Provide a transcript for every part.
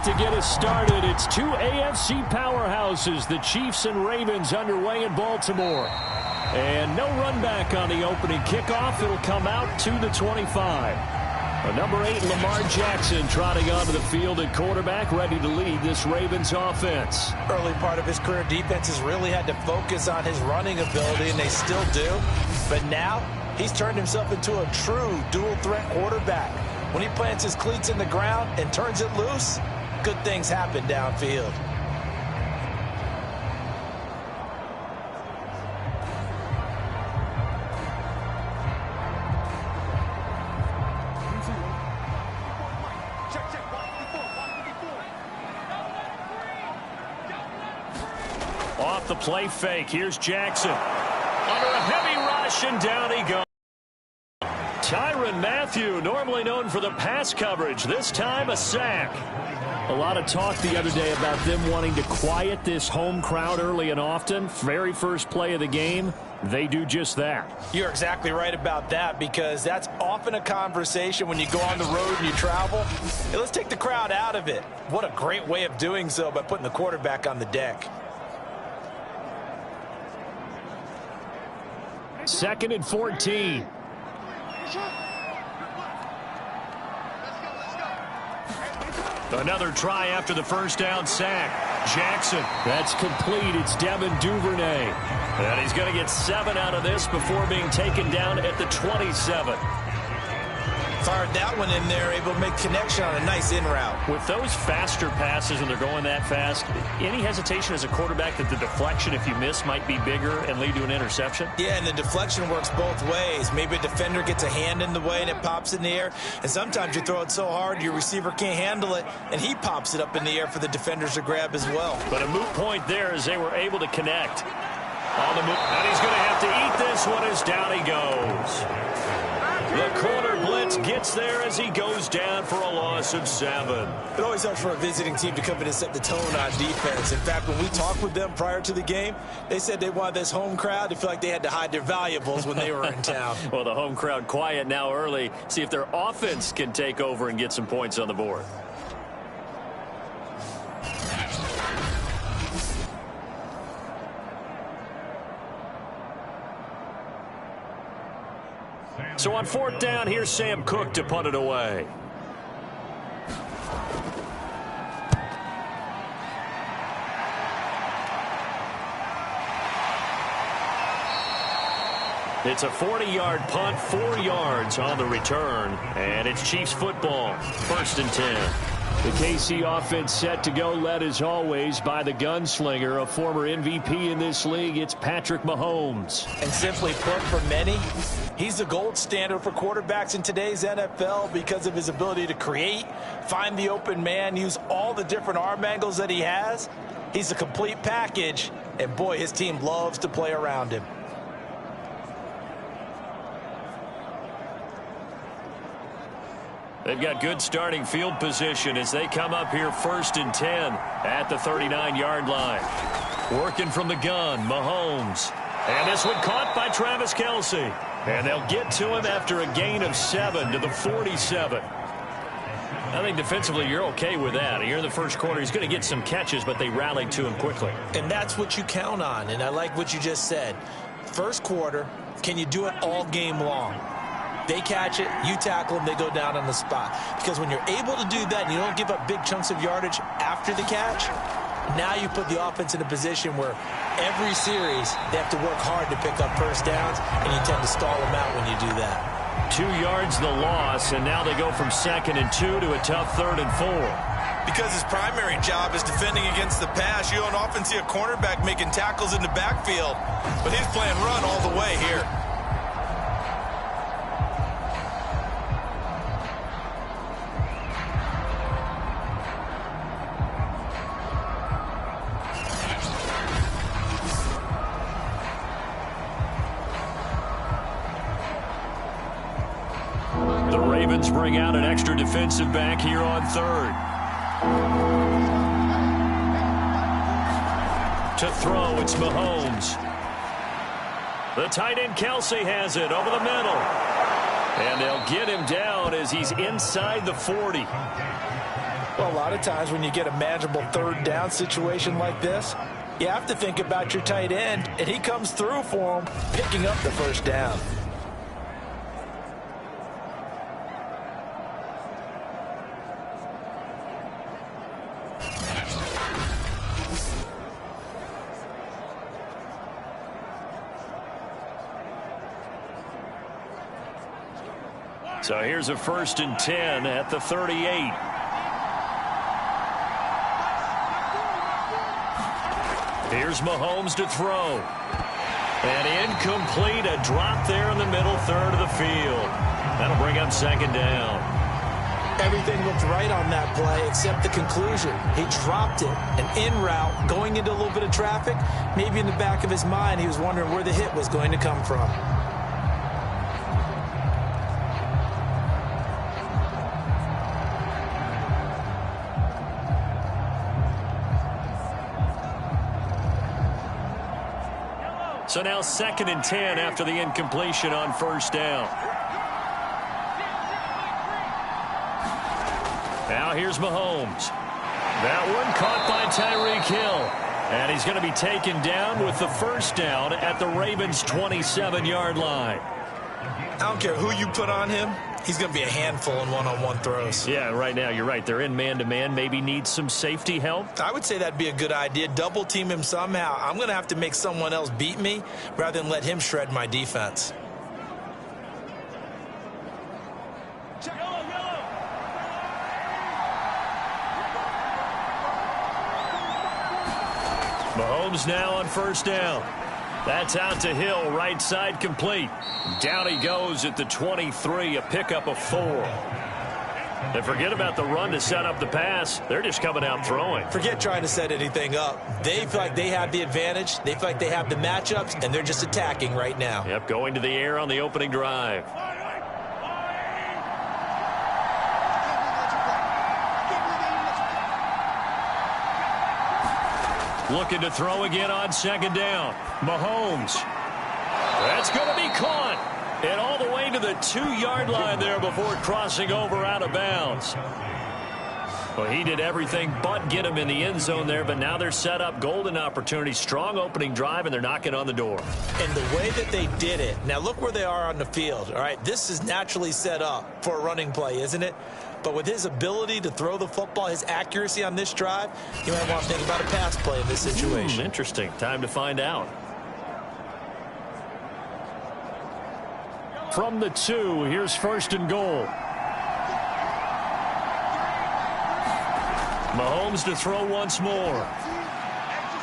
to get us started. It's two AFC powerhouses, the Chiefs and Ravens, underway in Baltimore. And no run back on the opening kickoff. It'll come out to the 25. Number 8, Lamar Jackson, trotting onto the field at quarterback, ready to lead this Ravens offense. Early part of his career, defenses really had to focus on his running ability, and they still do. But now, he's turned himself into a true dual-threat quarterback. When he plants his cleats in the ground and turns it loose, good things happen downfield. Off the play fake, here's Jackson. Under a heavy rush, and down he goes. Tyrann Mathieu, normally known for the pass coverage, this time a sack. A lot of talk the other day about them wanting to quiet this home crowd early and often. Very first play of the game, they do just that. You're exactly right about that, because that's often a conversation when you go on the road and you travel. Hey, let's take the crowd out of it. What a great way of doing so by putting the quarterback on the deck. 2nd and 14. Another try after the first down sack. Jackson, that's complete. It's Devin Duvernay. And he's going to get 7 out of this before being taken down at the 27. Fired that one in there, able to make connection on a nice in route. With those faster passes and they're going that fast, any hesitation as a quarterback that the deflection, if you miss, might be bigger and lead to an interception? Yeah, and the deflection works both ways. Maybe a defender gets a hand in the way and it pops in the air. And sometimes you throw it so hard your receiver can't handle it, and he pops it up in the air for the defenders to grab as well. But a moot point there as they were able to connect. On the move, and he's going to have to eat this one as down he goes. The corner blitz gets there as he goes down for a loss of 7. It always helps for a visiting team to come in and set the tone on defense. In fact, when we talked with them prior to the game, they said they wanted this home crowd to feel like they had to hide their valuables when they were in town. Well, the home crowd quiet now early. See if their offense can take over and get some points on the board. So on 4th down, here's Sam Cook to punt it away. It's a 40-yard punt, 4 yards on the return, and it's Chiefs football, 1st and 10. The KC offense set to go, led as always by the gunslinger, a former MVP in this league. It's Patrick Mahomes. And simply put, for many, he's the gold standard for quarterbacks in today's NFL because of his ability to create, find the open man, use all the different arm angles that he has. He's a complete package, and boy, his team loves to play around him. They've got good starting field position as they come up here 1st and 10 at the 39-yard line. Working from the gun, Mahomes. And this one caught by Travis Kelce. And they'll get to him after a gain of 7 to the 47. I think defensively you're okay with that. Here in the first quarter, he's going to get some catches, but they rallied to him quickly. And that's what you count on, and I like what you just said. First quarter, can you do it all game long? They catch it, you tackle them, they go down on the spot. Because when you're able to do that and you don't give up big chunks of yardage after the catch, now you put the offense in a position where every series they have to work hard to pick up first downs, and you tend to stall them out when you do that. 2 yards the loss, and now they go from 2nd and 2 to a tough 3rd and 4. Because his primary job is defending against the pass, you don't often see a cornerback making tackles in the backfield. But he's playing run all the way here. Ravens bring out an extra defensive back here on 3rd. To throw, it's Mahomes. The tight end Kelce has it over the middle. And they'll get him down as he's inside the 40. Well, a lot of times when you get a manageable third down situation like this, you have to think about your tight end, and he comes through for him, picking up the first down. So here's a 1st and 10 at the 38. Here's Mahomes to throw. And incomplete, a drop there in the middle third of the field. That'll bring up 2nd down. Everything looked right on that play except the conclusion. He dropped it, an in route, going into a little bit of traffic. Maybe in the back of his mind, he was wondering where the hit was going to come from. So now 2nd and 10 after the incompletion on 1st down. Now here's Mahomes. That one caught by Tyreek Hill. And he's going to be taken down with the 1st down at the Ravens' 27-yard line. I don't care who you put on him. He's going to be a handful in one-on-one throws. Yeah, right now you're right. They're in man-to-man. Maybe need some safety help. I would say that'd be a good idea. Double team him somehow. I'm going to have to make someone else beat me rather than let him shred my defense. Mahomes now on 1st down. That's out to Hill, right side complete. Down he goes at the 23, a pickup of 4. And forget about the run to set up the pass. They're just coming out throwing. Forget trying to set anything up. They feel like they have the advantage. They feel like they have the matchups, and they're just attacking right now. Yep, going to the air on the opening drive. Looking to throw again on 2nd down. Mahomes. That's going to be caught. And all the way to the 2-yard line there before crossing over out of bounds. Well, he did everything but get him in the end zone there, but now they're set up. Golden opportunity, strong opening drive, and they're knocking on the door. And the way that they did it, now look where they are on the field. All right, this is naturally set up for a running play, isn't it? But with his ability to throw the football, his accuracy on this drive, you might want to think about a pass play in this situation. Interesting. Time to find out. From the 2, here's 1st and goal. Mahomes to throw once more.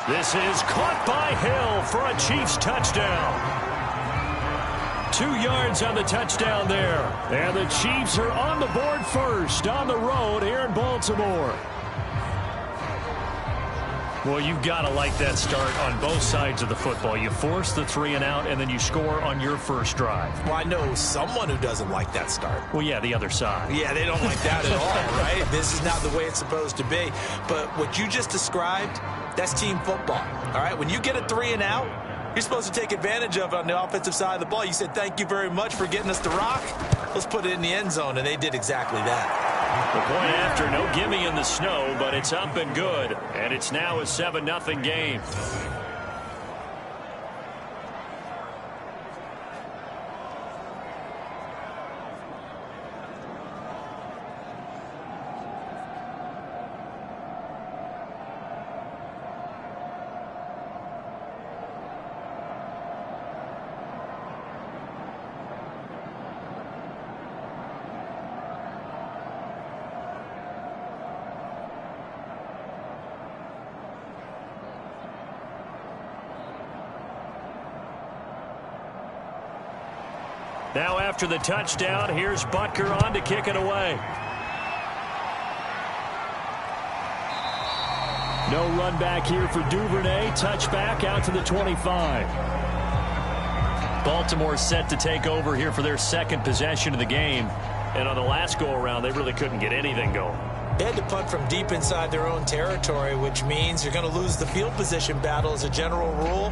This is caught by Hill for a Chiefs touchdown. 2 yards on the touchdown there. And the Chiefs are on the board first on the road here in Baltimore. Well, you've got to like that start on both sides of the football. You force the 3 and out, and then you score on your first drive. Well, I know someone who doesn't like that start. Well, yeah, the other side. Yeah, they don't like that at all, right? This is not the way it's supposed to be. But what you just described, that's team football, all right? When you get a 3 and out, you're supposed to take advantage of it on the offensive side of the ball. You said, thank you very much for getting us the rock. Let's put it in the end zone, and they did exactly that. The point after, no gimme in the snow, but it's up and good. And it's now a 7-0 game. Now after the touchdown, here's Butker on to kick it away. No run back here for Duvernay. Touchback out to the 25. Baltimore set to take over here for their second possession of the game. And on the last go-around, they really couldn't get anything going. They had to punt from deep inside their own territory, which means you're going to lose the field position battle as a general rule.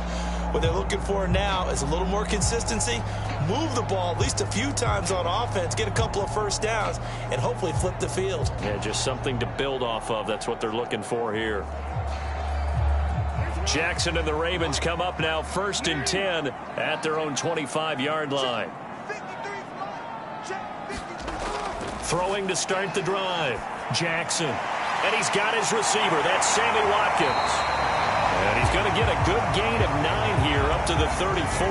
What they're looking for now is a little more consistency, move the ball at least a few times on offense, get a couple of first downs, and hopefully flip the field. Yeah, just something to build off of. That's what they're looking for here. Jackson and the Ravens come up now 1st and 10 at their own 25-yard line. Throwing to start the drive. Jackson. And he's got his receiver. That's Sammy Watkins. And he's going to get a good gain of 9 here up to the 34.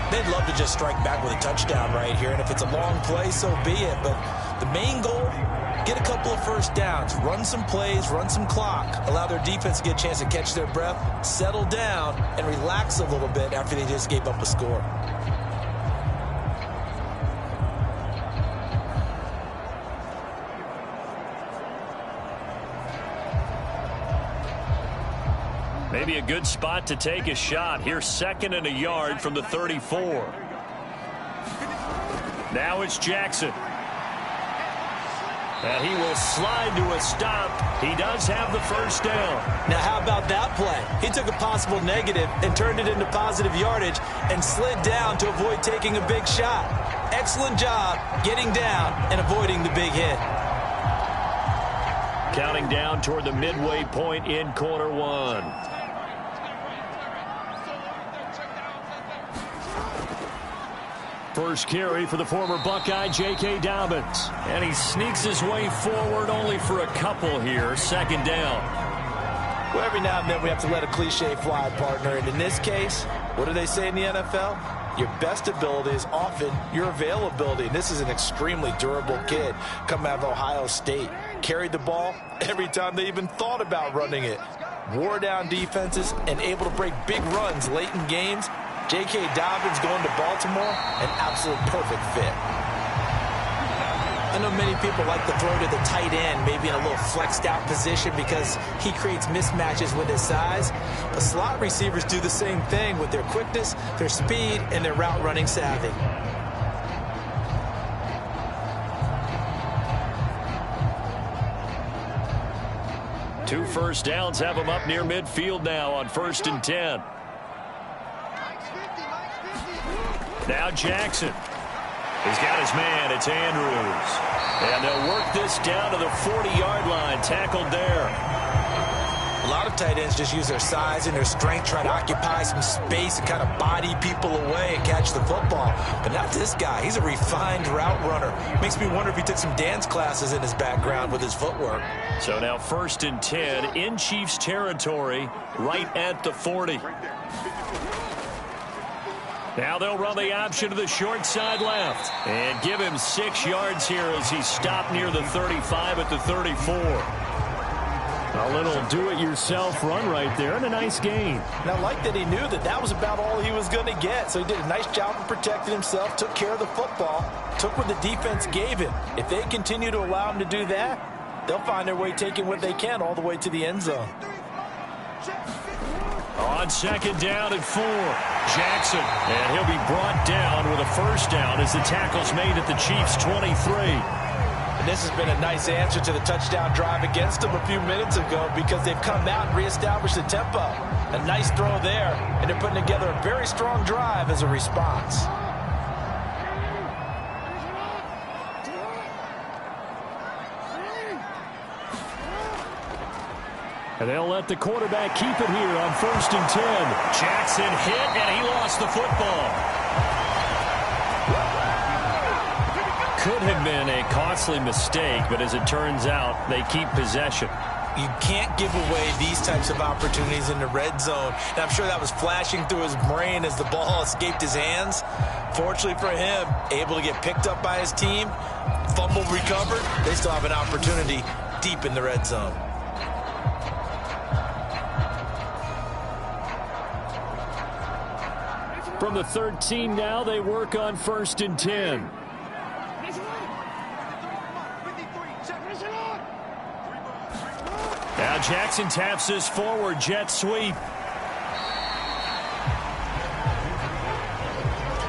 They'd love to just strike back with a touchdown right here. And if it's a long play, so be it. But the main goal, get a couple of first downs, run some plays, run some clock, allow their defense to get a chance to catch their breath, settle down, and relax a little bit after they just gave up a score. Maybe a good spot to take a shot. Here's 2nd and a yard from the 34. Now it's Jackson. And he will slide to a stop. He does have the first down. Now, how about that play? He took a possible negative and turned it into positive yardage and slid down to avoid taking a big shot. Excellent job getting down and avoiding the big hit. Counting down toward the midway point in quarter 1. First carry for the former Buckeye, J.K. Dobbins. And he sneaks his way forward only for a couple here. 2nd down. Well, every now and then we have to let a cliche fly, partner. And in this case, what do they say in the NFL? Your best ability is often your availability. And this is an extremely durable kid coming out of Ohio State. Carried the ball every time they even thought about running it. Wore down defenses and able to break big runs late in games. J.K. Dobbins going to Baltimore, an absolute perfect fit. I know many people like to throw to the tight end, maybe in a little flexed out position because he creates mismatches with his size. But slot receivers do the same thing with their quickness, their speed, and their route running savvy. Two first downs have him up near midfield now on 1st and 10. Now Jackson. He's got his man. It's Andrews. And they'll work this down to the 40-yard line. Tackled there. A lot of tight ends just use their size and their strength, try to occupy some space and kind of body people away and catch the football. But not this guy. He's a refined route runner. Makes me wonder if he took some dance classes in his background with his footwork. So now 1st and 10 in Chiefs territory right at the 40. Now they'll run the option to the short side left. And give him 6 yards here as he stopped near the 35 at the 34. A little do-it-yourself run right there and a nice gain. And I like that he knew that that was about all he was going to get. So he did a nice job of protecting himself, took care of the football, took what the defense gave him. If they continue to allow him to do that, they'll find their way taking what they can all the way to the end zone. On 2nd down and 4, Jackson. And he'll be brought down with a first down as the tackle's made at the Chiefs' 23. And this has been a nice answer to the touchdown drive against them a few minutes ago because they've come out and reestablished the tempo. A nice throw there, and they're putting together a very strong drive as a response. And they'll let the quarterback keep it here on 1st and 10. Jackson hit, and he lost the football. Could have been a costly mistake, but as it turns out, they keep possession. You can't give away these types of opportunities in the red zone. And I'm sure that was flashing through his brain as the ball escaped his hands. Fortunately for him, able to get picked up by his team, fumble recovered. They still have an opportunity deep in the red zone. From the 13 now, they work on 1st and 10. Now Jackson taps this forward, jet sweep.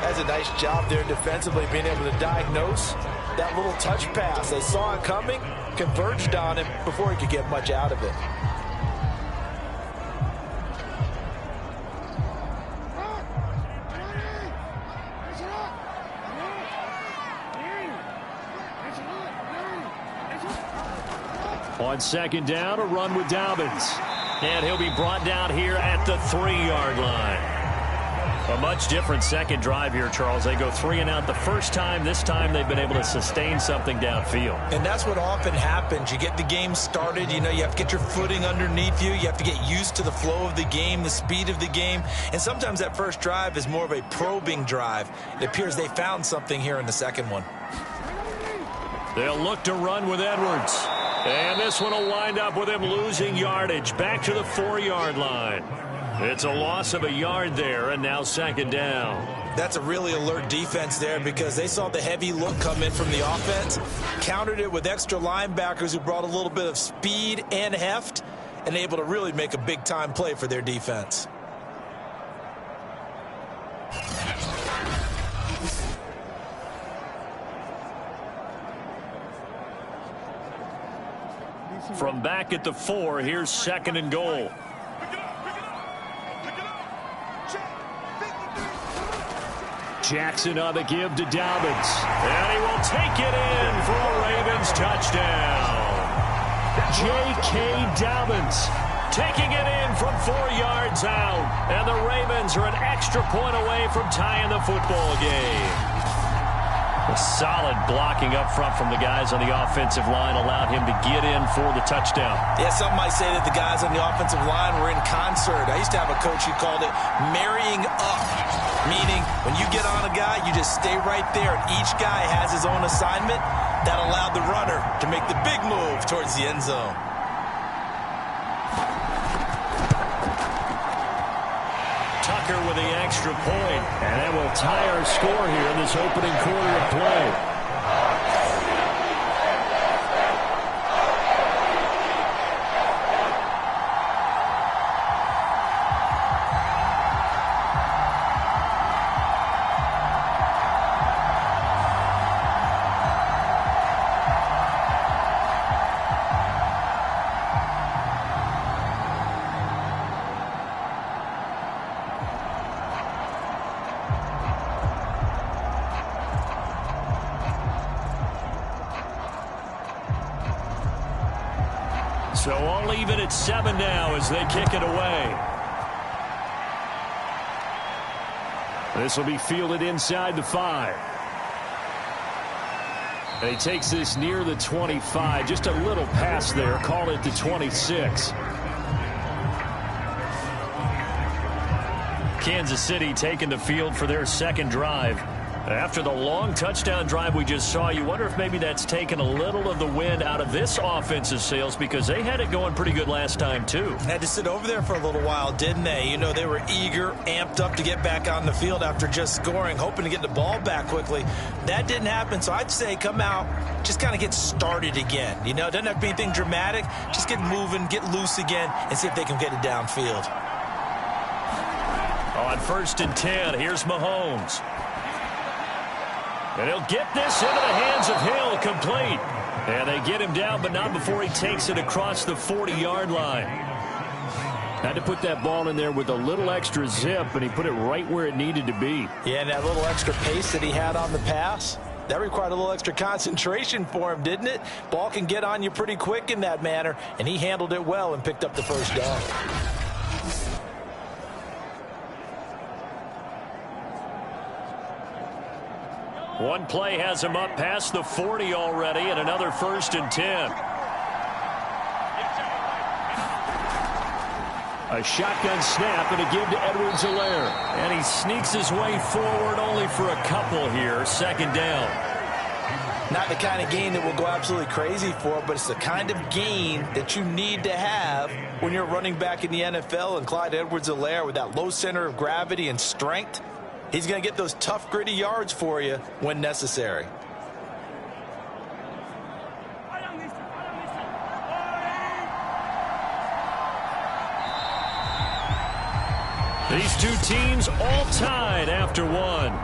That's a nice job there defensively, being able to diagnose that little touch pass. They saw it coming, converged on him before he could get much out of it. On second down, a run with Dobbins. And he'll be brought down here at the 3-yard line. A much different second drive here, Charles. They go 3 and out the first time. This time they've been able to sustain something downfield. And that's what often happens. You get the game started. You know, you have to get your footing underneath you. You have to get used to the flow of the game, the speed of the game. And sometimes that first drive is more of a probing drive. It appears they found something here in the second one. They'll look to run with Edwards. And this one will wind up with him losing yardage back to the 4-yard line. It's a loss of a yard there, and now second down. That's a really alert defense there because they saw the heavy look come in from the offense, countered it with extra linebackers who brought a little bit of speed and heft, and able to really make a big-time play for their defense. From back at the 4, here's second and goal. Jackson on the give to Dobbins. And he will take it in for a Ravens touchdown. J.K. Dobbins taking it in from 4 yards out. And the Ravens are an extra point away from tying the football game. A solid blocking up front from the guys on the offensive line allowed him to get in for the touchdown. Yeah, some might say that the guys on the offensive line were in concert. I used to have a coach who called it marrying up, meaning when you get on a guy, you just stay right there, and each guy has his own assignment. That allowed the runner to make the big move towards the end zone. Tucker with the extra point, and that will tie our score here in this opening quarter of play. So all even at 7 now as they kick it away. This will be fielded inside the 5. And he takes this near the 25. Just a little pass there. Call it the 26. Kansas City taking the field for their second drive. After the long touchdown drive we just saw, you wonder if maybe that's taken a little of the wind out of this offensive sails because they had it going pretty good last time, too. Had to sit over there for a little while, didn't they? You know, they were eager, amped up to get back on the field after just scoring, hoping to get the ball back quickly. That didn't happen, so I'd say come out, just kind of get started again. You know, it doesn't have to be anything dramatic. Just get moving, get loose again, and see if they can get it downfield. On 1st and 10, here's Mahomes. And he'll get this into the hands of Hill, complete. And they get him down, but not before he takes it across the 40-yard line. Had to put that ball in there with a little extra zip, and he put it right where it needed to be. Yeah, and that little extra pace that he had on the pass, that required a little extra concentration for him, didn't it? Ball can get on you pretty quick in that manner, and he handled it well and picked up the first down. One play has him up past the 40 already, and another 1st and 10. A shotgun snap and a give to Edwards-Helaire. And he sneaks his way forward only for a couple here. Second down. Not the kind of gain that will go absolutely crazy for, but it's the kind of gain that you need to have when you're running back in the NFL. And Clyde Edwards-Helaire, with that low center of gravity and strength, he's going to get those tough, gritty yards for you when necessary. These two teams all tied after one.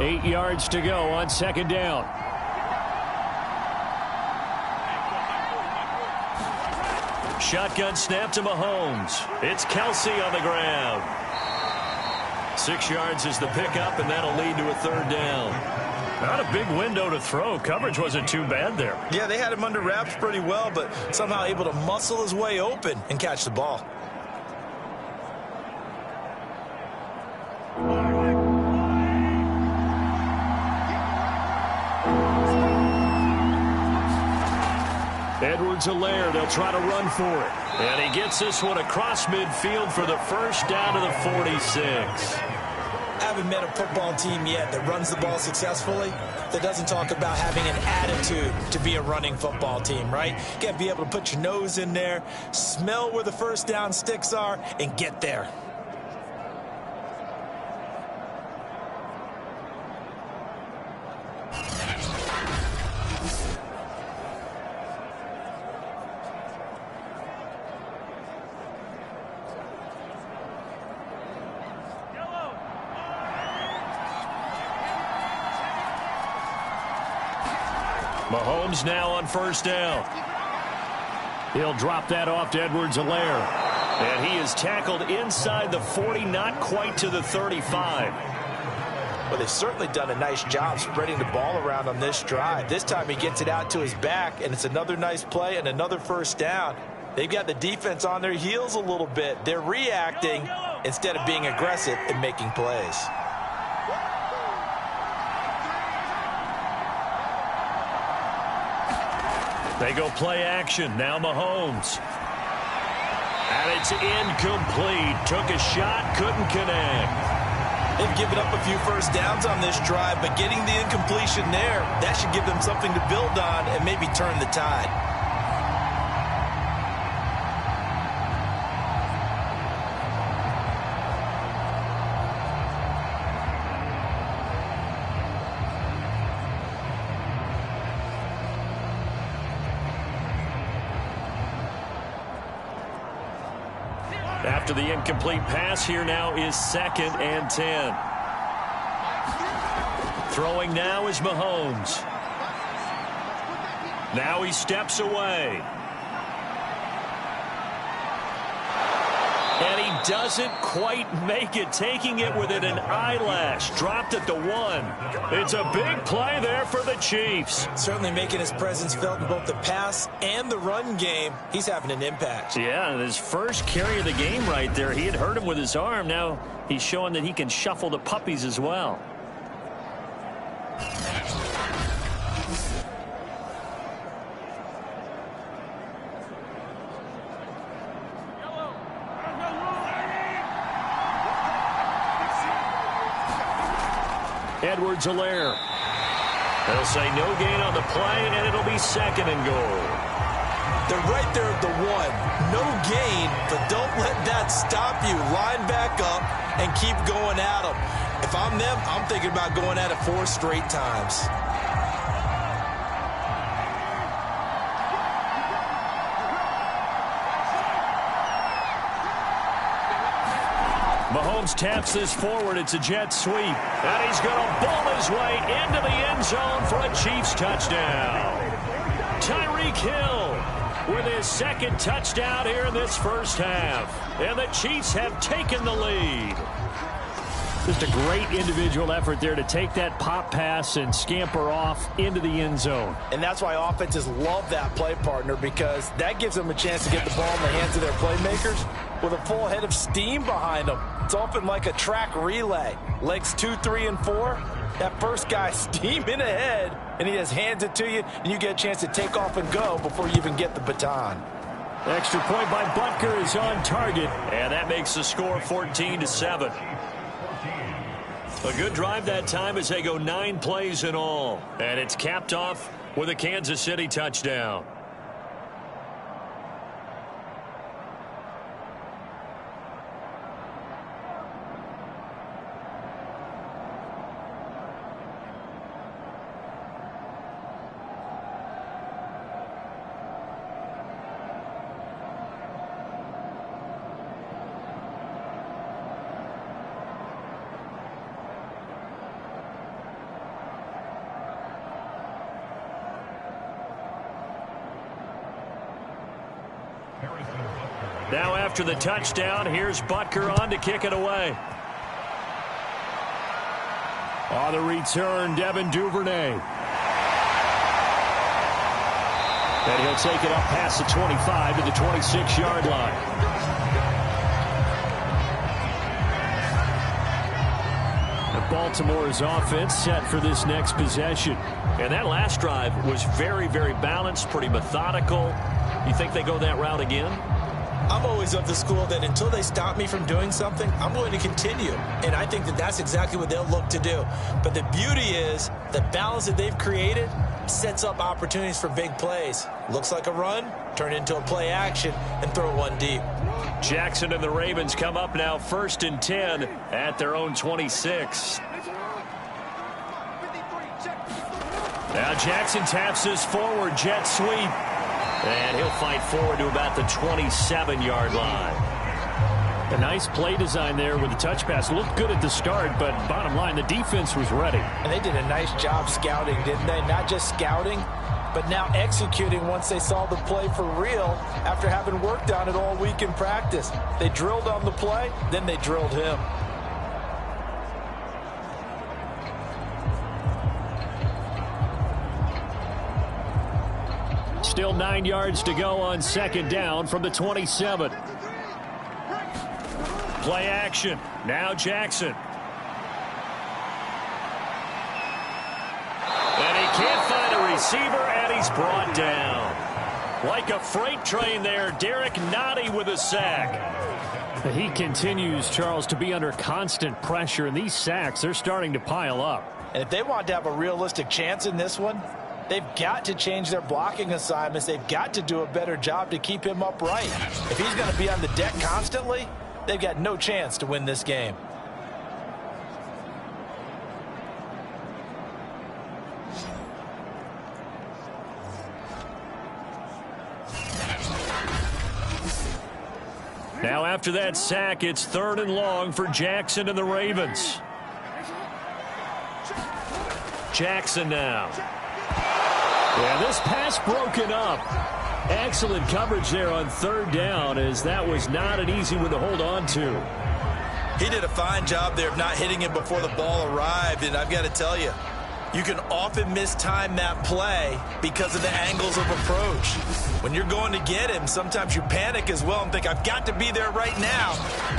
8 yards to go on second down. Shotgun snap to Mahomes. It's Kelsey on the ground. 6 yards is the pickup, and that'll lead to a third down. Not a big window to throw. Coverage wasn't too bad there. Yeah, they had him under wraps pretty well, but somehow able to muscle his way open and catch the ball. Edwards-Helaire, they'll try to run for it. And he gets this one across midfield for the first down to the 46. I haven't met a football team yet that runs the ball successfully that doesn't talk about having an attitude to be a running football team, right? You got to be able to put your nose in there, smell where the first down sticks are, and get there. Mahomes now on first down. He'll drop that off to Edwards-Helaire. And he is tackled inside the 40, not quite to the 35. Well, they've certainly done a nice job spreading the ball around on this drive. This time he gets it out to his back, and it's another nice play and another first down. They've got the defense on their heels a little bit. They're reacting instead of being aggressive and making plays. They go play action. Now Mahomes. And it's incomplete. Took a shot, couldn't connect. They've given up a few first downs on this drive, but getting the incompletion there, that should give them something to build on and maybe turn the tide. After the incomplete pass, here now is 2nd and 10. Throwing now is Mahomes. Now he steps away. And he doesn't quite make it, taking it within an eyelash. Dropped at the 1. It's a big play there for the Chiefs. Certainly making his presence felt in both the pass and the run game. He's having an impact. Yeah, his first carry of the game right there. He had hurt him with his arm. Now he's showing that he can shuffle the puppies as well. Edwards-Helaire. They'll say no gain on the play, and it'll be 2nd and goal. They're right there at the 1. No gain, but don't let that stop you. Line back up and keep going at them. If I'm them, I'm thinking about going at it 4 straight times. Mahomes taps this forward. It's a jet sweep. And he's going to ball his way into the end zone for a Chiefs touchdown. Tyreek Hill with his 2nd touchdown here in this first half. And the Chiefs have taken the lead. Just a great individual effort there to take that pop pass and scamper off into the end zone. And that's why offenses love that play partner, because that gives them a chance to get the ball in the hands of their playmakers with a full head of steam behind them. It's often like a track relay. Legs 2, 3, and 4. That first guy steaming ahead, and he just hands it to you, and you get a chance to take off and go before you even get the baton. Extra point by Butker is on target, and that makes the score 14-7. A good drive that time as they go 9 plays in all. And it's capped off with a Kansas City touchdown. Now after the touchdown, here's Butker on to kick it away. On the return, Devin Duvernay. And he'll take it up past the 25 to the 26-yard line. Baltimore's offense set for this next possession. And that last drive was very, very balanced, pretty methodical. You think they go that route again? I'm always of the school that until they stop me from doing something, I'm going to continue. And I think that that's exactly what they'll look to do. But the beauty is the balance that they've created sets up opportunities for big plays. Looks like a run, turn into a play action, and throw one deep. Jackson and the Ravens come up now 1st and 10 at their own 26. Now Jackson taps his forward jet sweep. And he'll fight forward to about the 27-yard line. A nice play design there with the touch pass. Looked good at the start, but bottom line, the defense was ready. And they did a nice job scouting, didn't they? Not just scouting, but now executing once they saw the play for real after having worked on it all week in practice. They drilled on the play, then they drilled him. Still 9 yards to go on 2nd down from the 27. Play action. Now Jackson. And he can't find a receiver, and he's brought down. Like a freight train there, Derek Nottie with a sack. He continues, Charles, to be under constant pressure, and these sacks, they're starting to pile up. And if they want to have a realistic chance in this one, they've got to change their blocking assignments. They've got to do a better job to keep him upright. If he's going to be on the deck constantly, they've got no chance to win this game. Now after that sack, it's 3rd and long for Jackson and the Ravens. Jackson now. Yeah, this pass broken up. Excellent coverage there on 3rd down, as that was not an easy one to hold on to. He did a fine job there of not hitting him before the ball arrived, and I've got to tell you, you can often mistime that play because of the angles of approach. When you're going to get him, sometimes you panic as well and think, I've got to be there right now.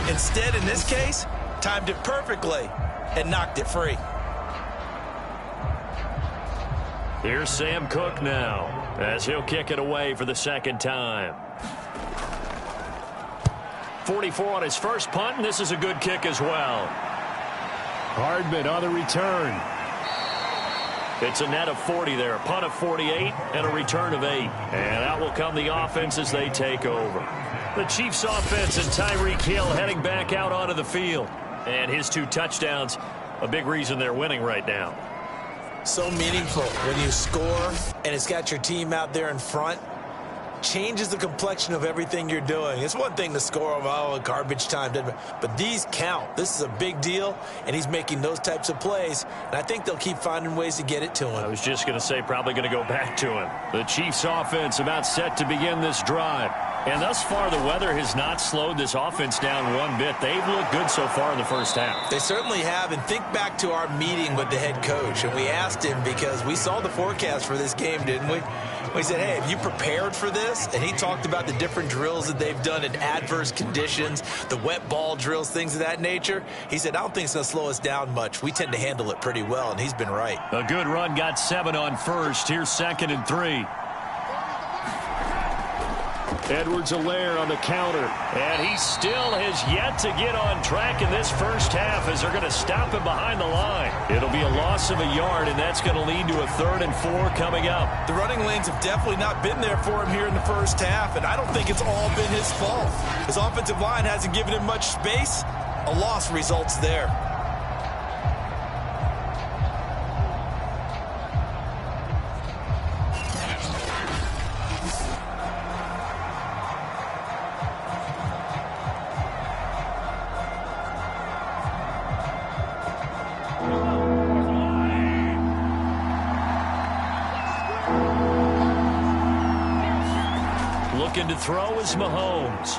Instead, in this case, timed it perfectly and knocked it free. Here's Sam Cook now, as he'll kick it away for the 2nd time. 44 on his first punt, and this is a good kick as well. Hardman on the return. It's a net of 40 there, a punt of 48 and a return of 8. And out will come the offense as they take over. The Chiefs offense and Tyreek Hill heading back out onto the field. And his 2 touchdowns, a big reason they're winning right now. So meaningful when you score and it's got your team out there in front. Changes the complexion of everything you're doing. It's one thing to score, garbage time, but these count. This is a big deal, and he's making those types of plays, and I think they'll keep finding ways to get it to him. I was just going to say probably going to go back to him. The Chiefs offense about set to begin this drive. And thus far, the weather has not slowed this offense down one bit. They've looked good so far in the first half. They certainly have. And think back to our meeting with the head coach. And we asked him, because we saw the forecast for this game, didn't we? We said, hey, have you prepared for this? And he talked about the different drills that they've done in adverse conditions, the wet ball drills, things of that nature. He said, I don't think it's going to slow us down much. We tend to handle it pretty well, and he's been right. A good run, got 7 on first. Here's 2nd and 3. Edwards-Helaire on the counter, and he still has yet to get on track in this first half as they're going to stop him behind the line. It'll be a loss of a yard, and that's going to lead to a 3rd and 4 coming up. The running lanes have definitely not been there for him here in the first half, and I don't think it's all been his fault. His offensive line hasn't given him much space. A loss results there. Looking to throw is Mahomes.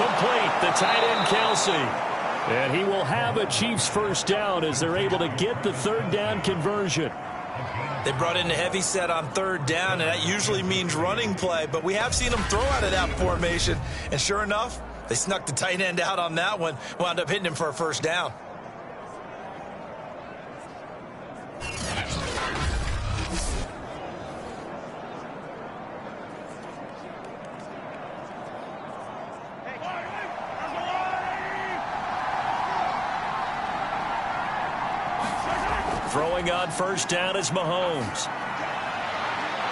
Complete, the tight end, Kelsey. And he will have a Chiefs first down as they're able to get the third down conversion. They brought in a heavy set on third down, and that usually means running play, but we have seen them throw out of that formation. And sure enough, they snuck the tight end out on that one, wound up hitting him for a first down. Throwing on first down is Mahomes.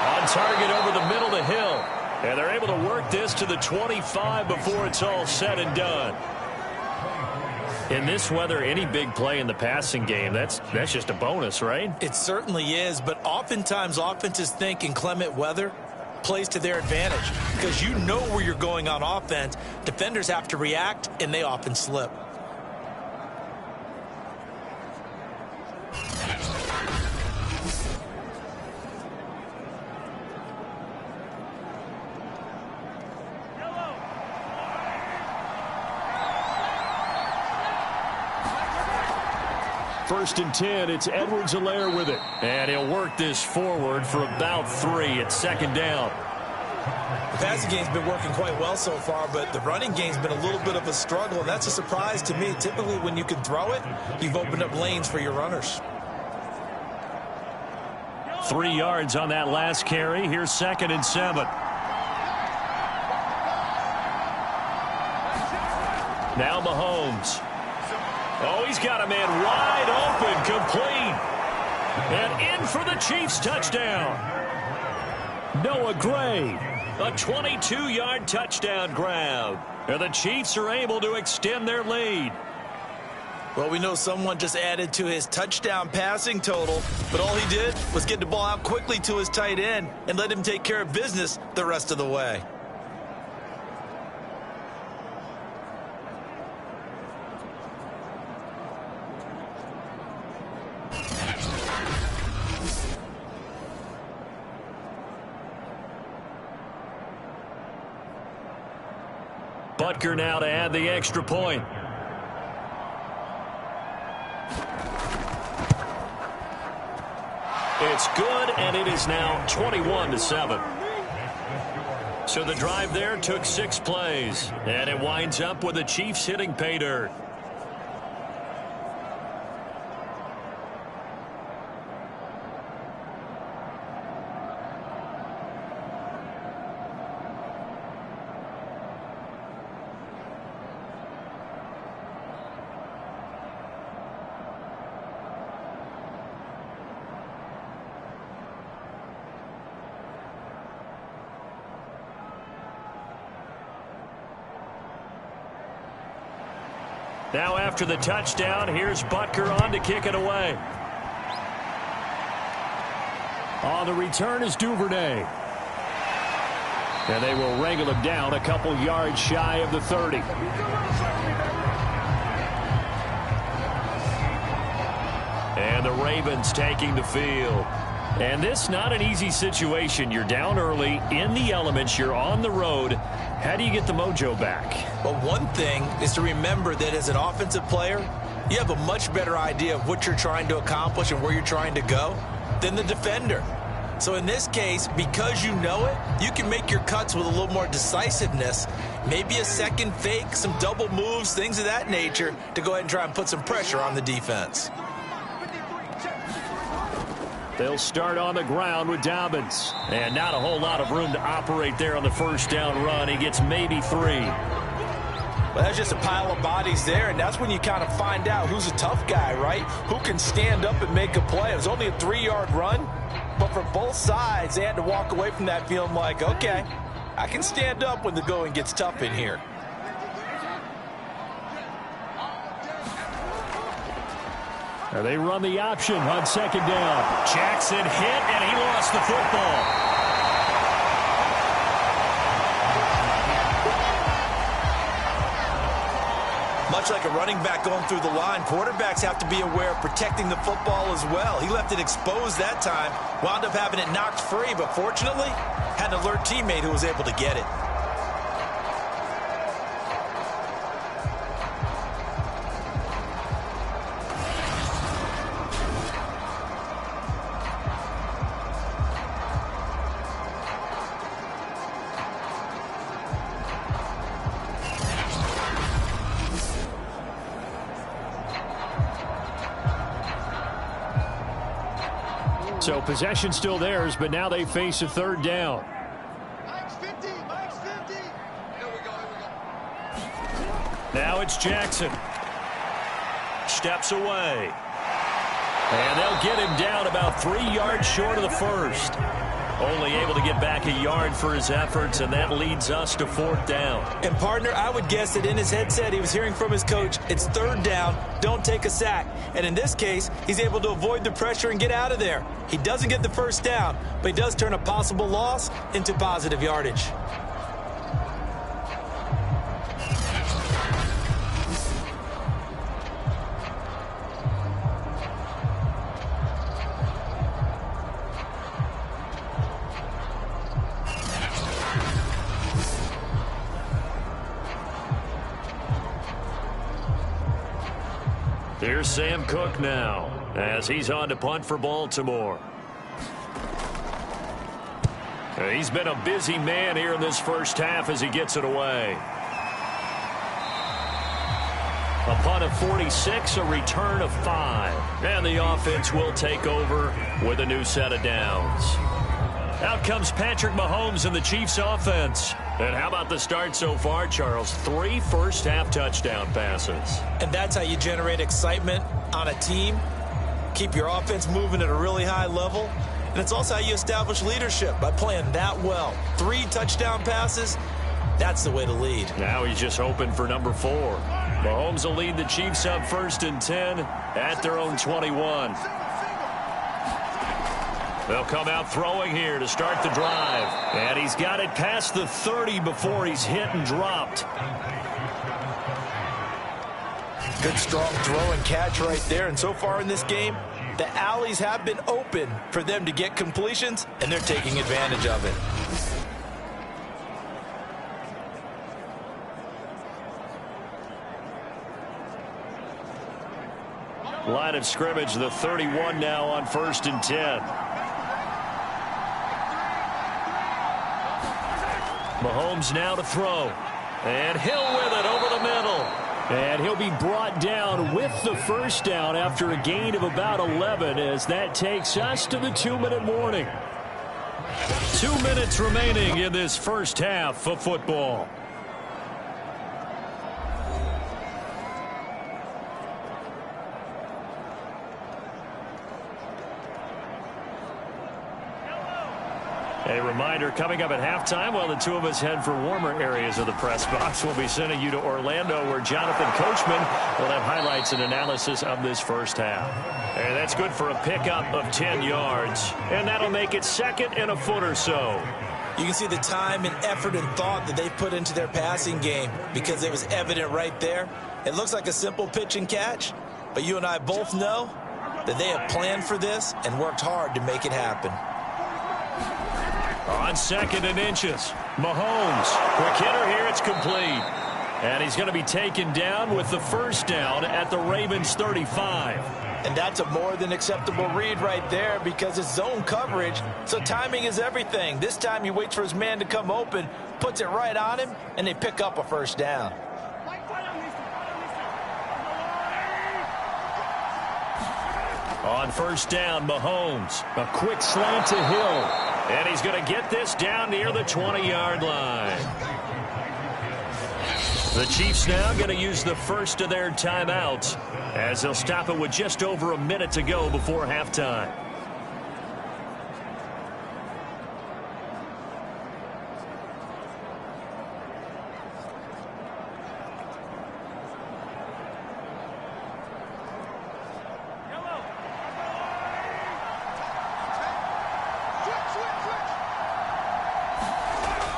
On target over the middle to Hill. And they're able to work this to the 25 before it's all said and done. In this weather, any big play in the passing game, that's just a bonus, right? It certainly is, but oftentimes offenses think inclement weather plays to their advantage because you know where you're going on offense. Defenders have to react, and they often slip. First and 10, it's Edwards-Helaire with it. And he'll work this forward for about 3 at second down. The passing game's been working quite well so far, but the running game's been a little bit of a struggle, and that's a surprise to me. Typically, when you can throw it, you've opened up lanes for your runners. 3 yards on that last carry. Here's second and 7. Now Mahomes. Oh, he's got a man wide open, complete. And in for the Chiefs touchdown. Noah Gray, a 22-yard touchdown grab. And the Chiefs are able to extend their lead. Well, we know someone just added to his touchdown passing total, but all he did was get the ball out quickly to his tight end and let him take care of business the rest of the way. Butker now to add the extra point. It's good, and it is now 21-7. So the drive there took 6 plays, and it winds up with the Chiefs hitting pay dirt. Now after the touchdown, here's Butker on to kick it away. On the return is Duvernay. And they will wrangle him down a couple yards shy of the 30. And the Ravens taking the field. And this not an easy situation. You're down early, in the elements, you're on the road. How do you get the mojo back? Well, one thing is to remember that as an offensive player, you have a much better idea of what you're trying to accomplish and where you're trying to go than the defender. So in this case, because you know it, you can make your cuts with a little more decisiveness, maybe a second fake, some double moves, things of that nature, to go ahead and try and put some pressure on the defense. They'll start on the ground with Dobbins. And not a whole lot of room to operate there on the first down run. He gets maybe 3. Well, that's just a pile of bodies there, and that's when you kind of find out who's a tough guy, right? Who can stand up and make a play. It was only a 3-yard run, but for both sides, they had to walk away from that feeling like, okay, I can stand up when the going gets tough in here. They run the option on second down. Jackson hit, and he lost the football. Much like a running back going through the line, quarterbacks have to be aware of protecting the football as well. He left it exposed that time, wound up having it knocked free, but fortunately, had an alert teammate who was able to get it. So possession still theirs, but now they face a third down. Mike's 50. Mike's 50. Here we go. Now it's Jackson. Steps away. And they'll get him down about 3 yards short of the first. Only able to get back a yard for his efforts, and that leads us to 4th down. And, partner, I would guess that in his headset he was hearing from his coach, it's 3rd down, don't take a sack. And in this case, he's able to avoid the pressure and get out of there. He doesn't get the 1st down, but he does turn a possible loss into positive yardage. Here's Sam Cook now as he's on to punt for Baltimore. He's been a busy man here in this first half as he gets it away. A punt of 46, a return of 5. And the offense will take over with a new set of downs. Out comes Patrick Mahomes and the Chiefs offense. And how about the start so far, Charles? 3 first-half touchdown passes. And that's how you generate excitement on a team. Keep your offense moving at a really high level. And it's also how you establish leadership by playing that well. 3 touchdown passes, that's the way to lead. Now he's just hoping for number 4. Mahomes will lead the Chiefs up 1st and 10 at their own 21. They'll come out throwing here to start the drive. And he's got it past the 30 before he's hit and dropped. Good, strong throw and catch right there. And so far in this game, the alleys have been open for them to get completions, and they're taking advantage of it. Line of scrimmage, the 31 now on 1st and 10. Mahomes now to throw. And Hill with it over the middle. And he'll be brought down with the 1st down after a gain of about 11 as that takes us to the 2-minute warning. 2 minutes remaining in this first half of football. A reminder, coming up at halftime, while the two of us head for warmer areas of the press box, we'll be sending you to Orlando, where Jonathan Coachman will have highlights and analysis of this first half. And that's good for a pickup of 10 yards, and that'll make it 2nd and a foot or so. You can see the time and effort and thought that they've put into their passing game because it was evident right there. It looks like a simple pitch and catch, but you and I both know that they have planned for this and worked hard to make it happen. On 2nd and inches, Mahomes. Quick hitter here, it's complete. And he's going to be taken down with the 1st down at the Ravens' 35. And that's a more than acceptable read right there because it's zone coverage, so timing is everything. This time he waits for his man to come open, puts it right on him, and they pick up a 1st down. On 1st down, Mahomes. A quick slant to Hill. And he's going to get this down near the 20-yard line. The Chiefs now going to use the first of their timeouts as they'll stop it with just over a minute to go before halftime.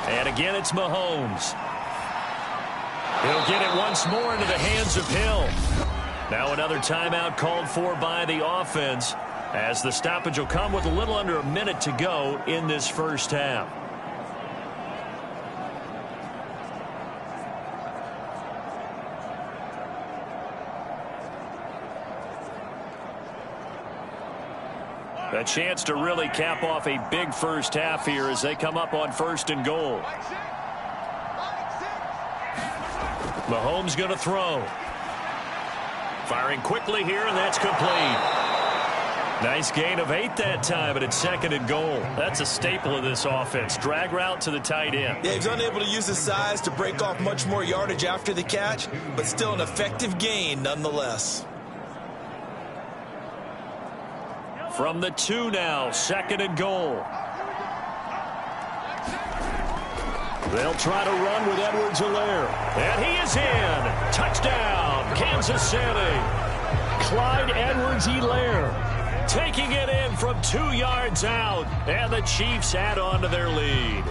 And again, it's Mahomes. He'll get it once more into the hands of Hill. Now another timeout called for by the offense as the stoppage will come with a little under a minute to go in this first half. A chance to really cap off a big first half here as they come up on 1st and goal. Mahomes going to throw. Firing quickly here, and that's complete. Nice gain of 8 that time, but it's 2nd and goal. That's a staple of this offense. Drag route to the tight end. Yeah, he's unable to use his size to break off much more yardage after the catch, but still an effective gain nonetheless. From the 2 now, 2nd and goal. They'll try to run with Edwards-Helaire. And he is in. Touchdown, Kansas City. Clyde Edwards-Helaire taking it in from 2 yards out, and the Chiefs add on to their lead.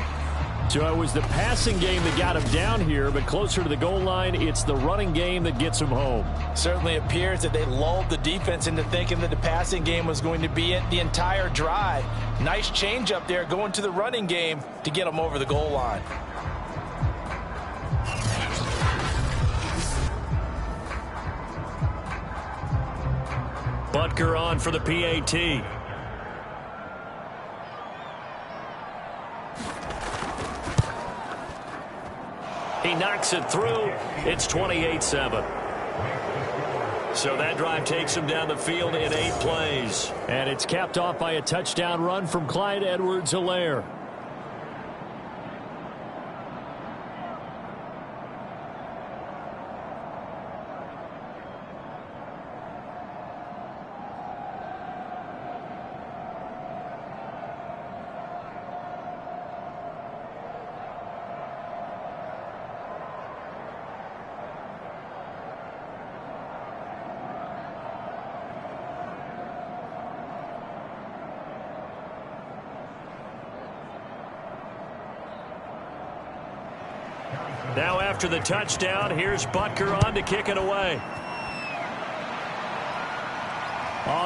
So it was the passing game that got him down here, but closer to the goal line, it's the running game that gets him home. Certainly appears that they lulled the defense into thinking that the passing game was going to be it the entire drive. Nice change up there going to the running game to get them over the goal line. Butker on for the PAT. He knocks it through. It's 28-7. So that drive takes him down the field in 8 plays. And it's capped off by a touchdown run from Clyde Edwards-Helaire. Now after the touchdown, here's Butker on to kick it away.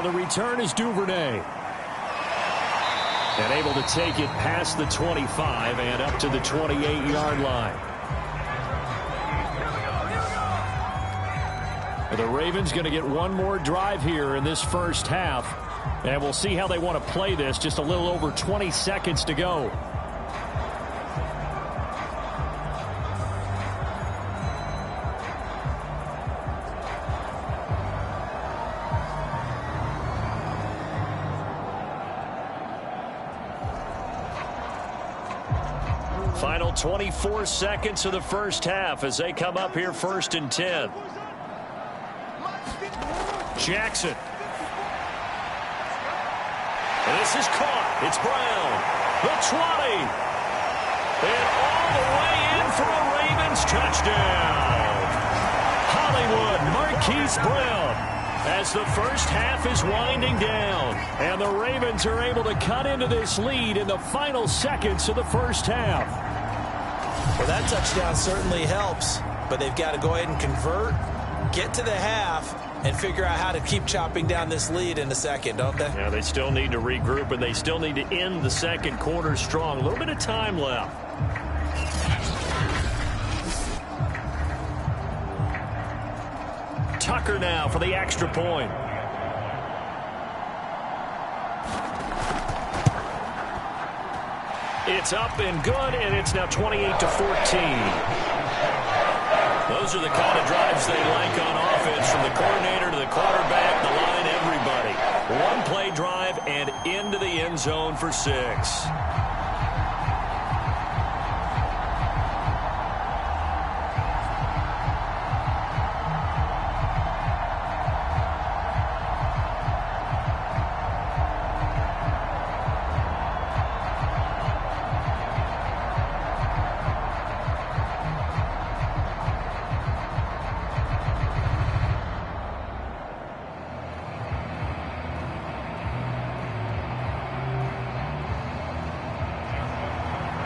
The return is Duvernay. And able to take it past the 25 and up to the 28-yard line. The Ravens going to get one more drive here in this first half. And we'll see how they want to play this. Just a little over 20 seconds to go. Final 24 seconds of the first half as they come up here 1st and 10. Jackson. And this is caught. It's Brown. The 20. And all the way in for a Ravens touchdown. Hollywood Marquise Brown. As the first half is winding down. And the Ravens are able to cut into this lead in the final seconds of the first half. Well, that touchdown certainly helps, but they've got to go ahead and convert, get to the half, and figure out how to keep chopping down this lead in the second, don't they? Yeah, they still need to regroup, and they still need to end the second quarter strong. A little bit of time left. Tucker now for the extra point. It's up and good, and it's now 28-14. Those are the kind of drives they like on offense, from the coordinator to the quarterback, the line, everybody. One-play drive and into the end zone for 6.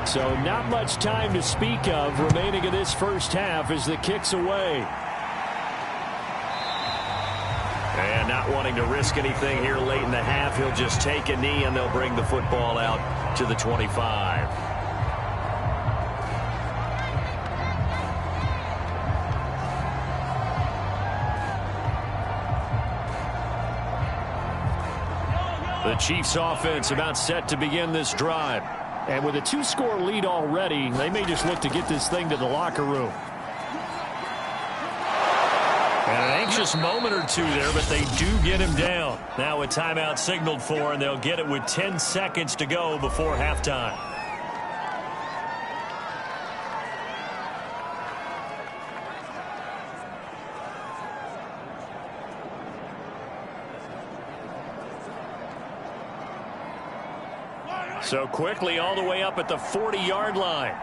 So not much time to speak of remaining in this first half as the kick's away. And not wanting to risk anything here late in the half, he'll just take a knee and they'll bring the football out to the 25. The Chiefs offense about set to begin this drive. And with a 2-score lead already, they may just look to get this thing to the locker room. And an anxious moment or two there, but they do get him down. Now a timeout signaled for, and they'll get it with 10 seconds to go before halftime. So quickly all the way up at the 40-yard line.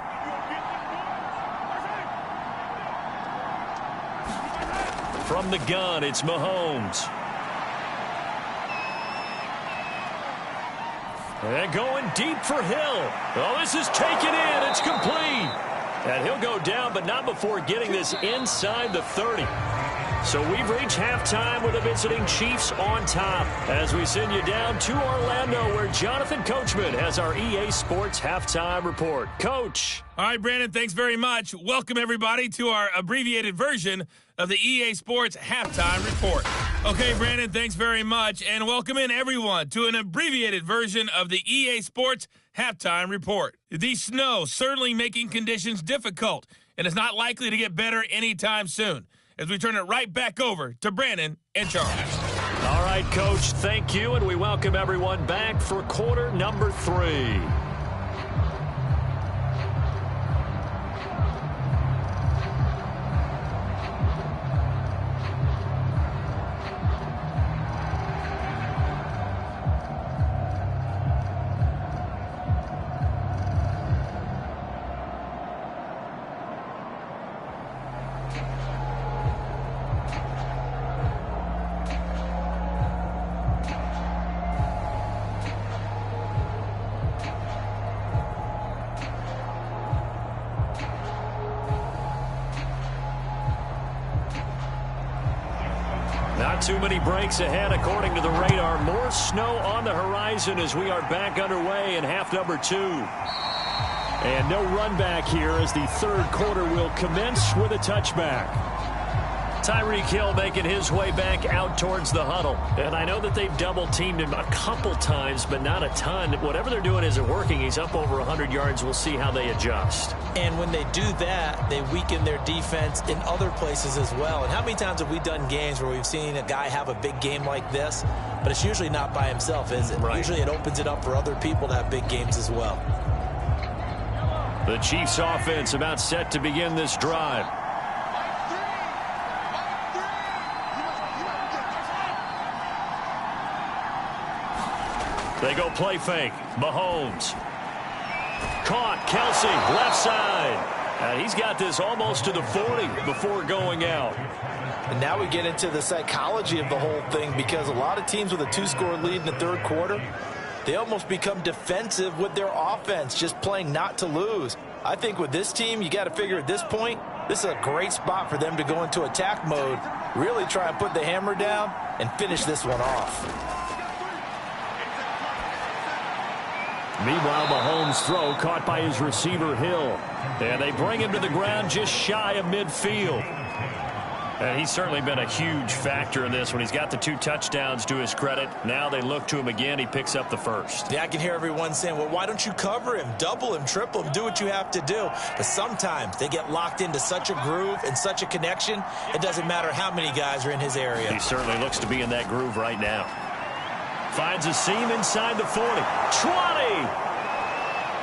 From the gun, it's Mahomes. And going deep for Hill. Oh, this is taken in. It's complete. And he'll go down, but not before getting this inside the 30. So we've reached halftime with the visiting Chiefs on top as we send you down to Orlando where Jonathan Coachman has our EA Sports Halftime Report. Coach. All right, Brandon, thanks very much. Welcome, everybody, to our abbreviated version of the EA Sports Halftime Report. Okay, Brandon, thanks very much. And welcome in, everyone, to an abbreviated version of the EA Sports Halftime Report. The snow certainly making conditions difficult, and it's not likely to get better anytime soon. As we turn it right back over to Brandon and Charles. All right, Coach, thank you, and we welcome everyone back for quarter number 3. Not too many breaks ahead according to the radar. More snow on the horizon as we are back underway in half number 2. And no run back here as the third quarter will commence with a touchback. Tyreek Hill making his way back out towards the huddle. And I know that they've double-teamed him a couple times, but not a ton. Whatever they're doing isn't working. He's up over 100 yards. We'll see how they adjust. And when they do that, they weaken their defense in other places as well. And how many times have we done games where we've seen a guy have a big game like this, but it's usually not by himself, is it? Right. Usually it opens it up for other people to have big games as well. The Chiefs offense about set to begin this drive. They go play fake. Mahomes. Caught. Kelsey, left side. And he's got this almost to the 40 before going out. And now we get into the psychology of the whole thing because a lot of teams with a 2-score lead in the third quarter, they almost become defensive with their offense, just playing not to lose. I think with this team, you got to figure at this point, this is a great spot for them to go into attack mode, really try and put the hammer down and finish this one off. Meanwhile, Mahomes' throw caught by his receiver, Hill. And they bring him to the ground just shy of midfield. And he's certainly been a huge factor in this when he's got the 2 touchdowns to his credit. Now they look to him again. He picks up the first. Yeah, I can hear everyone saying, well, why don't you cover him, double him, triple him, do what you have to do. But sometimes they get locked into such a groove and such a connection, it doesn't matter how many guys are in his area. He certainly looks to be in that groove right now. Finds a seam inside the 40. 20!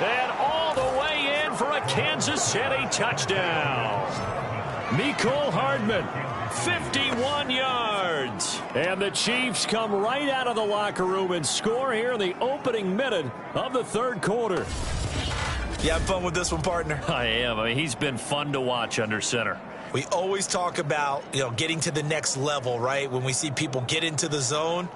And all the way in for a Kansas City touchdown. Mecole Hardman, 51 yards. And the Chiefs come right out of the locker room and score here in the opening minute of the third quarter. You have fun with this one, partner? I am. I mean, he's been fun to watch under center. We always talk about, getting to the next level, right? When we see people get into the zone,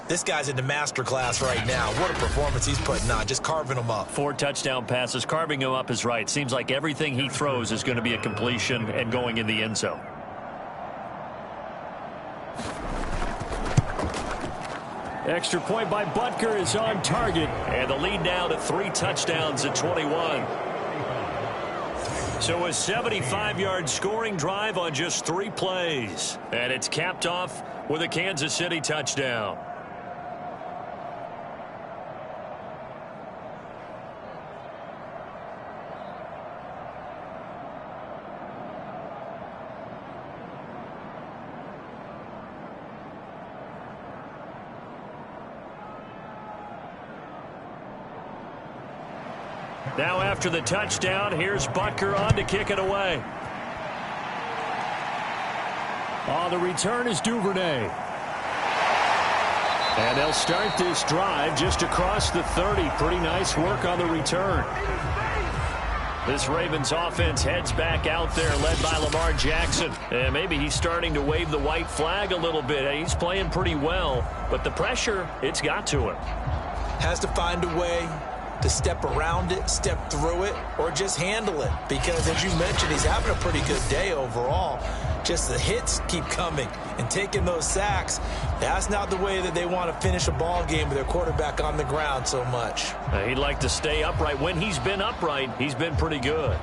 this guy's in the master class right now. What a performance he's putting on, just carving them up. 4 touchdown passes. Carving him up is right. Seems like everything he throws is going to be a completion and going in the end zone. Extra point by Butker is on target. And the lead now to 3 touchdowns at 21. So a 75-yard scoring drive on just 3 plays. And it's capped off with a Kansas City touchdown. Now after the touchdown, here's Butker on to kick it away. On the return is Duvernay. And they'll start this drive just across the 30. Pretty nice work on the return. This Ravens offense heads back out there, led by Lamar Jackson. And maybe he's starting to wave the white flag a little bit. He's playing pretty well, but the pressure, it's got to him. Has to find a way to step around it, step through it, or just handle it. Because, as you mentioned, he's having a pretty good day overall. Just the hits keep coming and taking those sacks. That's not the way that they want to finish a ball game with their quarterback on the ground so much. He'd like to stay upright. When he's been upright, he's been pretty good.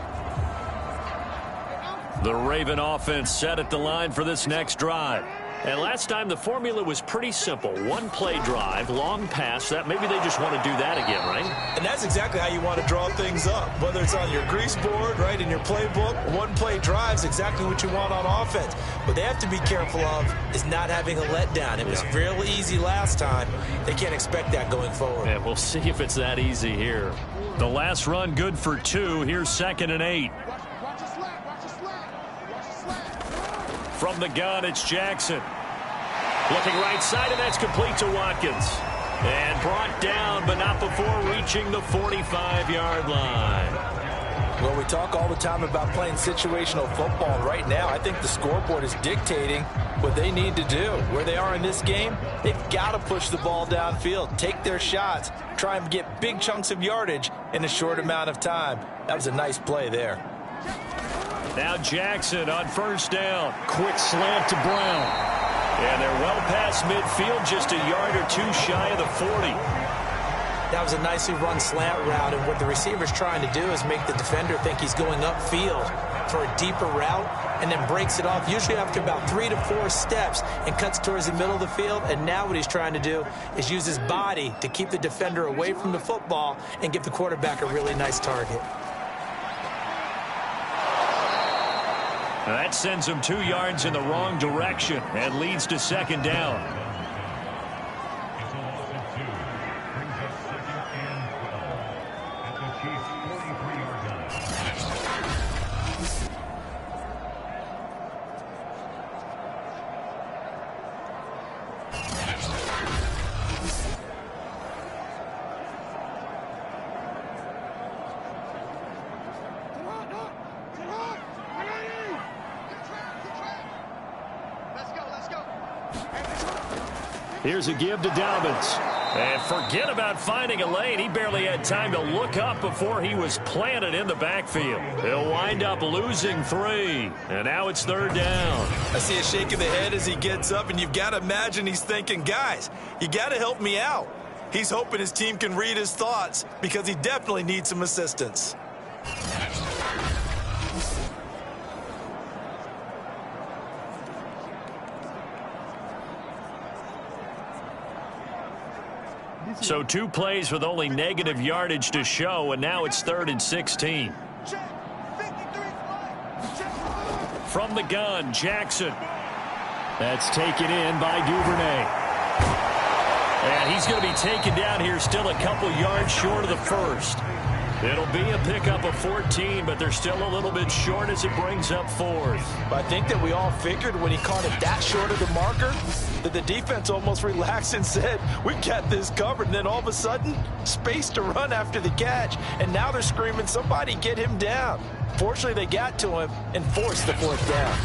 The Raven offense set at the line for this next drive. And last time the formula was pretty simple. One play drive, long pass. That maybe they just want to do that again, right? And that's exactly how you want to draw things up. Whether it's on your grease board, right, in your playbook, one play drive is exactly what you want on offense. What they have to be careful of is not having a letdown. It was real easy last time. They can't expect that going forward. Yeah, we'll see if it's that easy here. The last run good for 2. Here's 2nd and 8. From the gun, it's Jackson. Looking right side, and that's complete to Watkins. And brought down, but not before reaching the 45-yard line. Well, we talk all the time about playing situational football. Right now, I think the scoreboard is dictating what they need to do. Where they are in this game, they've got to push the ball downfield, take their shots, try and get big chunks of yardage in a short amount of time. That was a nice play there. Now Jackson on 1st down. Quick slant to Brown. And they're well past midfield, just a yard or 2 shy of the 40. That was a nicely run slant route, and what the receiver's trying to do is make the defender think he's going upfield for a deeper route and then breaks it off, usually after about 3 to 4 steps, and cuts towards the middle of the field. And now what he's trying to do is use his body to keep the defender away from the football and give the quarterback a really nice target. That sends him 2 yards in the wrong direction and leads to 2nd down. Here's a give to Dobbins. And forget about finding a lane. He barely had time to look up before he was planted in the backfield. He'll wind up losing 3. And now it's 3rd down. I see a shake of the head as he gets up, and you've got to imagine he's thinking, guys, you got to help me out. He's hoping his team can read his thoughts because he definitely needs some assistance. So 2 plays with only negative yardage to show, and now it's 3rd and 16. From the gun, Jackson. That's taken in by Duvernay. And he's going to be taken down here, still a couple yards short of the 1st. It'll be a pickup of 14, but they're still a little bit short as it brings up 4th. But I think that we all figured when he caught it that short of the marker that the defense almost relaxed and said, we've got this covered. And then all of a sudden, space to run after the catch. And now they're screaming, somebody get him down. Fortunately, they got to him and forced the 4th down.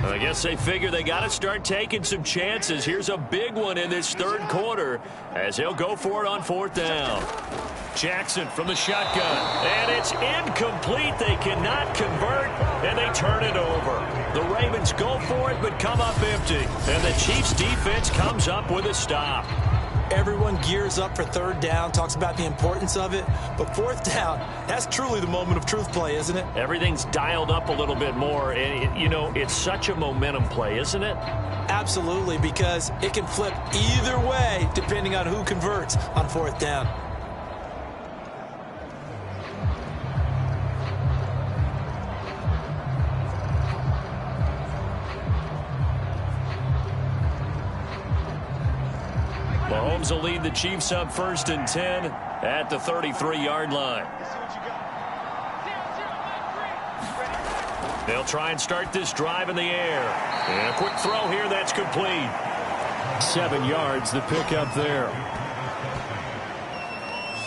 I guess they figure they got to start taking some chances. Here's a big one in this 3rd quarter as they'll go for it on 4th down. Jackson from the shotgun, and it's incomplete. They cannot convert, and they turn it over. The Ravens go for it, but come up empty, and the Chiefs' defense comes up with a stop. Everyone gears up for 3rd down, talks about the importance of it, but 4th down, that's truly the moment of truth play, isn't it? Everything's dialed up a little bit more, and, you know, it's such a momentum play, isn't it? Absolutely, because it can flip either way depending on who converts on 4th down. Mahomes will lead the Chiefs up 1st and 10 at the 33-yard line. They'll try and start this drive in the air. And a quick throw here, that's complete. 7 yards, the pickup there.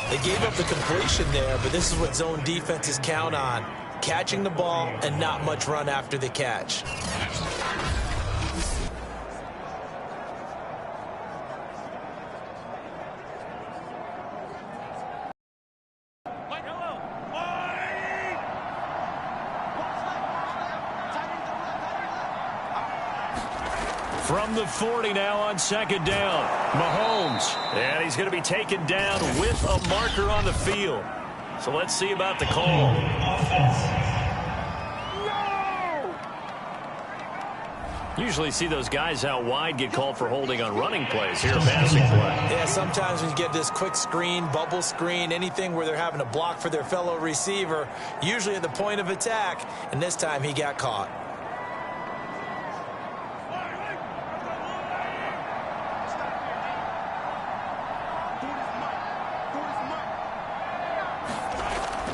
They gave up the completion there, but this is what zone defenses count on. Catching the ball and not much run after the catch. From the 40 now on 2nd down. Mahomes. And he's going to be taken down with a marker on the field. So let's see about the call. Usually see those guys out wide get called for holding on running plays. Here, a passing play. Yeah, sometimes when you get this quick screen, bubble screen, anything where they're having to block for their fellow receiver, usually at the point of attack, and this time he got caught.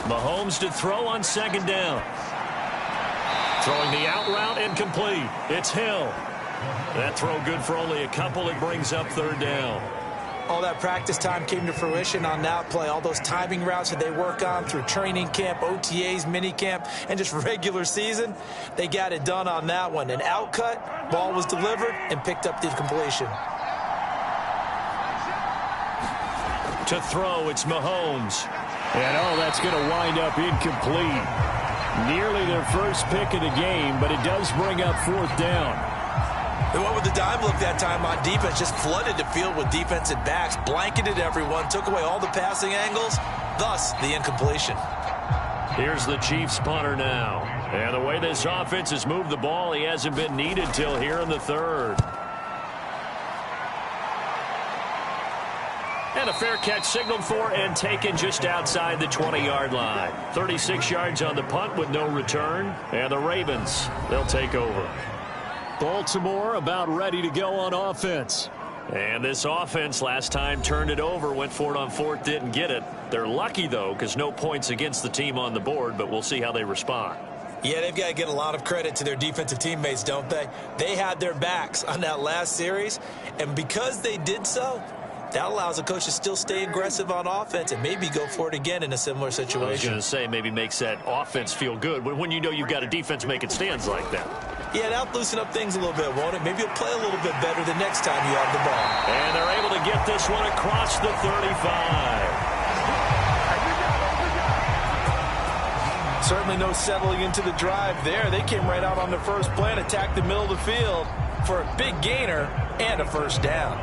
Mahomes to throw on 2nd down. Throwing the out route incomplete. It's Hill. That throw good for only a couple. It brings up 3rd down. All that practice time came to fruition on that play. All those timing routes that they work on through training camp, OTAs, minicamp, and just regular season, they got it done on that one. An out cut, ball was delivered, and picked up the completion. To throw, it's Mahomes. And, oh, that's going to wind up incomplete. Nearly their first pick of the game, but it does bring up 4th down. They went with the dime look that time on defense, just flooded the field with defensive backs, blanketed everyone, took away all the passing angles, thus the incompletion. Here's the Chiefs punter now. And the way this offense has moved the ball, he hasn't been needed till here in the 3rd. And a fair catch signaled for and taken just outside the 20-yard line. 36 yards on the punt with no return. And the Ravens, they'll take over. Baltimore about ready to go on offense. And this offense last time turned it over, went for it on 4th, didn't get it. They're lucky, though, because no points against the team on the board, but we'll see how they respond. Yeah, they've got to get a lot of credit to their defensive teammates, don't they? They had their backs on that last series, and because they did so, that allows the coach to still stay aggressive on offense and maybe go for it again in a similar situation. I was going to say maybe makes that offense feel good when you know you've got a defense making stands like that. Yeah, that'll loosen up things a little bit, won't it? Maybe you'll play a little bit better the next time you have the ball. And they're able to get this one across the 35. Certainly no settling into the drive there. They came right out on the first play and attacked the middle of the field for a big gainer and a 1st down.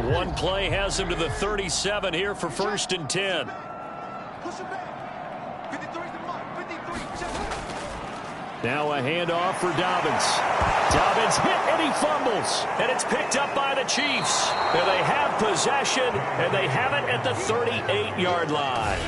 One play has him to the 37 here for 1st and 10. Now a handoff for Dobbins. Dobbins hit and he fumbles. And it's picked up by the Chiefs. And they have possession, and they have it at the 38-yard line.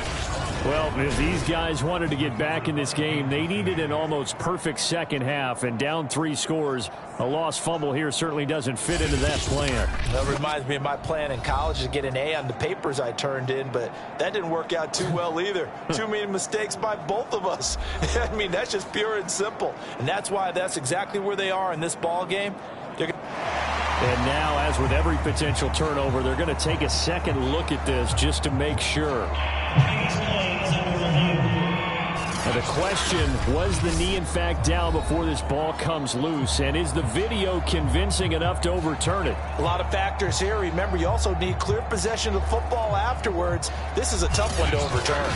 Well, if these guys wanted to get back in this game, they needed an almost perfect second half, and down 3 scores. A lost fumble here certainly doesn't fit into that plan. That reminds me of my plan in college to get an A on the papers I turned in, but that didn't work out too well either. Too many mistakes by both of us. I mean, that's just pure and simple. And that's why that's exactly where they are in this ball game. And now, as with every potential turnover, they're going to take a second look at this just to make sure. Now the question, was the knee in fact down before this ball comes loose? And is the video convincing enough to overturn it? A lot of factors here. Remember, you also need clear possession of the football afterwards. This is a tough one to overturn.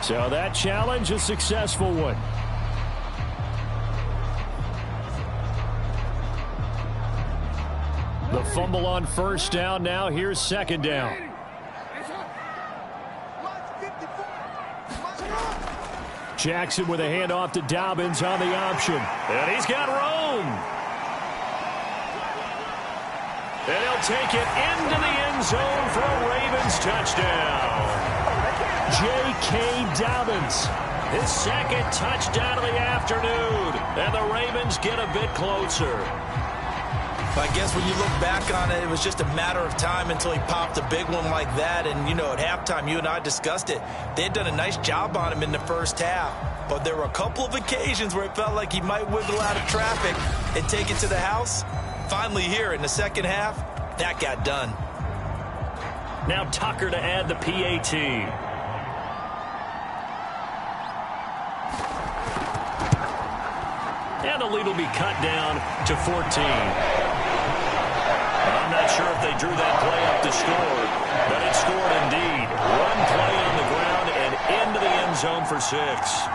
So that challenge, a successful one. The fumble on first down. Now here's second down. Jackson with a handoff to Dobbins on the option. And he's got room. And he'll take it into the end zone for a Ravens touchdown. J.K. Dobbins, his second touchdown of the afternoon. And the Ravens get a bit closer. I guess when you look back on it, it was just a matter of time until he popped a big one like that. And, you know, at halftime, you and I discussed it. They had done a nice job on him in the first half. But there were a couple of occasions where it felt like he might wiggle out of traffic and take it to the house. Finally here in the second half, that got done. Now Tucker to add the PAT. And the lead will be cut down to 14. I'm not sure if they drew that play up to score, but it scored indeed. One play on the ground and into the end zone for 6.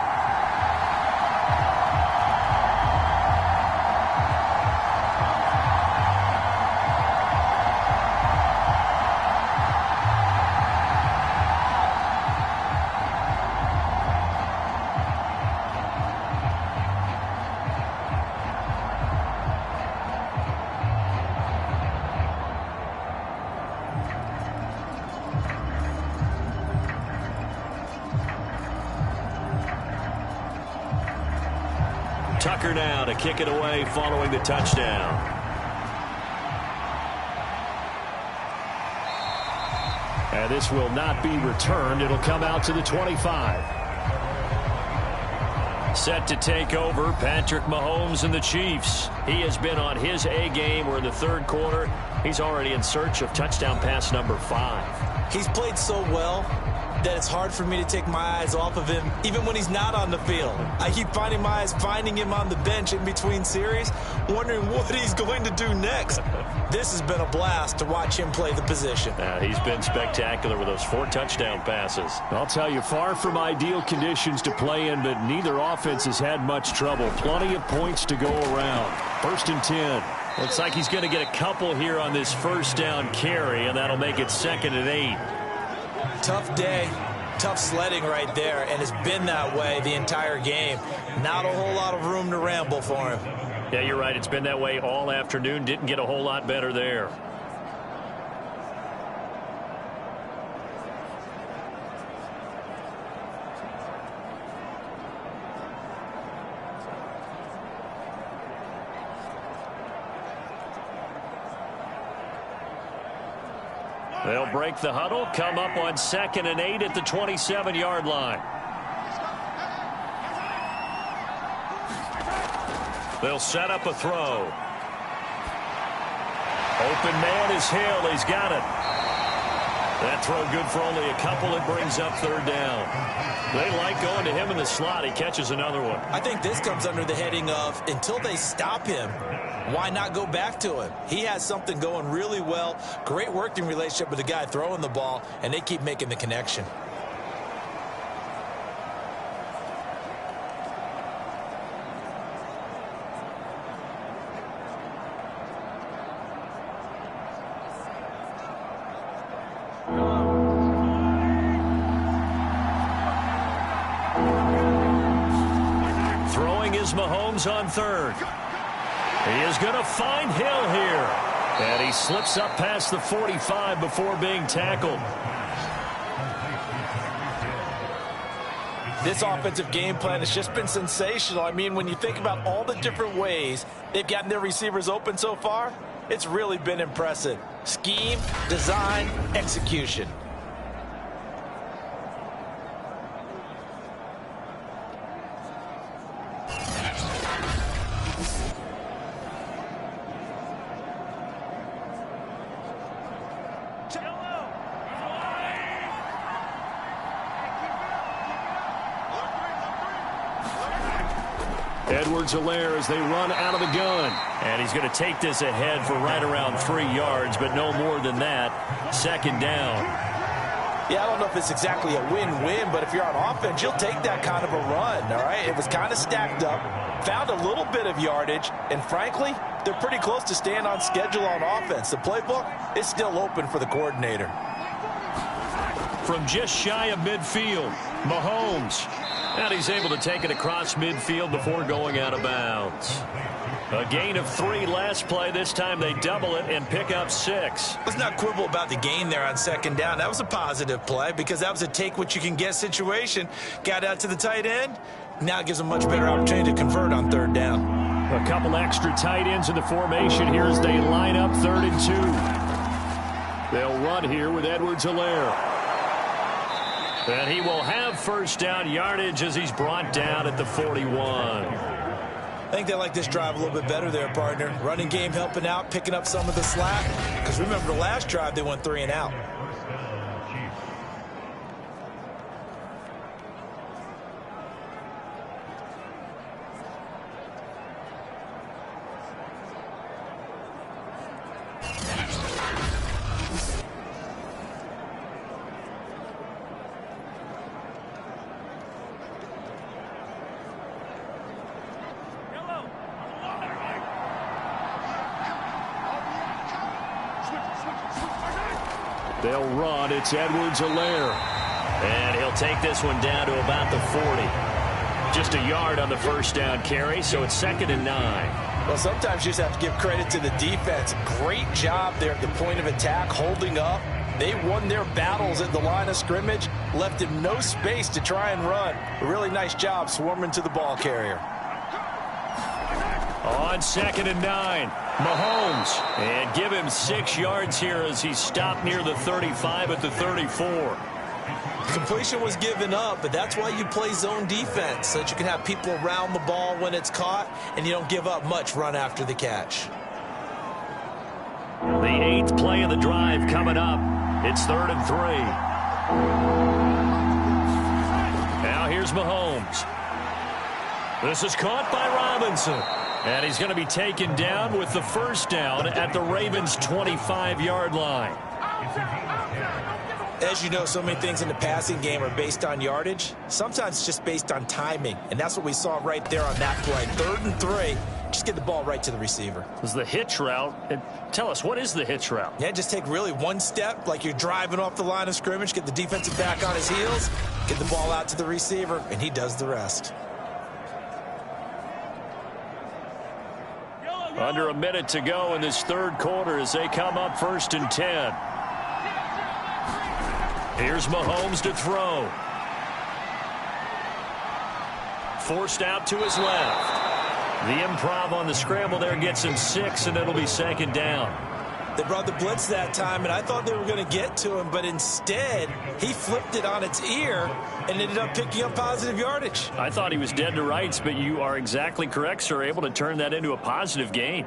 Tucker now to kick it away following the touchdown. And this will not be returned. It'll come out to the 25. Set to take over, Patrick Mahomes and the Chiefs. He has been on his A game. We're in the third quarter. He's already in search of touchdown pass number 5. He's played so well that it's hard for me to take my eyes off of him, even when he's not on the field. I keep finding my eyes finding him on the bench in between series, wondering what he's going to do next. This has been a blast to watch him play the position. He's been spectacular with those 4 touchdown passes. I'll tell you, far from ideal conditions to play in, but neither offense has had much trouble. Plenty of points to go around. 1st and 10. Looks like he's going to get a couple here on this first down carry, and that'll make it 2nd and 8. Tough day, tough sledding right there, and it's been that way the entire game. Not a whole lot of room to ramble for him. Yeah, you're right. It's been that way all afternoon. Didn't get a whole lot better there. They'll break the huddle, come up on 2nd and 8 at the 27-yard line. They'll set up a throw. Open man is Hill. He's got it. That throw good for only a couple. It brings up 3rd down. They like going to him in the slot. He catches another one. I think this comes under the heading of until they stop him, why not go back to him? He has something going really well. Great working relationship with the guy throwing the ball, and they keep making the connection. Throwing is Mahomes on 3rd. He is going to find Hill here. And he slips up past the 45 before being tackled. This offensive game plan has just been sensational. I mean, when you think about all the different ways they've gotten their receivers open so far, it's really been impressive. Scheme, design, execution. Edwards-Helaire as they run out of the gun. And he's going to take this ahead for right around 3 yards, but no more than that. 2nd down. Yeah, I don't know if it's exactly a win-win, but if you're on offense, you'll take that kind of a run, all right? It was kind of stacked up, found a little bit of yardage, and frankly, they're pretty close to staying on schedule on offense. The playbook is still open for the coordinator. From just shy of midfield, Mahomes. And he's able to take it across midfield before going out of bounds. A gain of 3 last play. This time they double it and pick up 6. Let's not quibble about the gain there on second down. That was a positive play because that was a take-what-you-can-get situation. Got out to the tight end. Now it gives them a much better opportunity to convert on third down. A couple extra tight ends in the formation here as they line up 3rd and 2. They'll run here with Edwards-Helaire. And he will have first down yardage as he's brought down at the 41. I think they like this drive a little bit better there, partner. Running game helping out, picking up some of the slack. Because remember, the last drive, they went 3 and out. They'll run. It's Edwards-Helaire. And he'll take this one down to about the 40. Just a yard on the first down carry, so it's 2nd and 9. Well, sometimes you just have to give credit to the defense. Great job there at the point of attack, holding up. They won their battles at the line of scrimmage, left him no space to try and run. A really nice job swarming to the ball carrier. On 2nd and 9, Mahomes. And give him 6 yards here as he stopped near the 35 at the 34. Completion was given up, but that's why you play zone defense, so that you can have people around the ball when it's caught, and you don't give up much run after the catch. The 8th play of the drive coming up. It's 3rd and 3. Now here's Mahomes. This is caught by Robinson. And he's going to be taken down with the first down at the Ravens' 25-yard line. As you know, so many things in the passing game are based on yardage. Sometimes it's just based on timing, and that's what we saw right there on that play. 3rd and 3, just get the ball right to the receiver. This is the hitch route. Tell us, what is the hitch route? Yeah, just take really one step like you're driving off the line of scrimmage, get the defensive back on his heels, get the ball out to the receiver, and he does the rest. Under a minute to go in this 3rd quarter as they come up 1st and 10. Here's Mahomes to throw. Forced out to his left. The improv on the scramble there gets him 6, and it'll be 2nd down. They brought the blitz that time, and I thought they were going to get to him, but instead, he flipped it on its ear and ended up picking up positive yardage. I thought he was dead to rights, but you are exactly correct, sir. Able to turn that into a positive gain.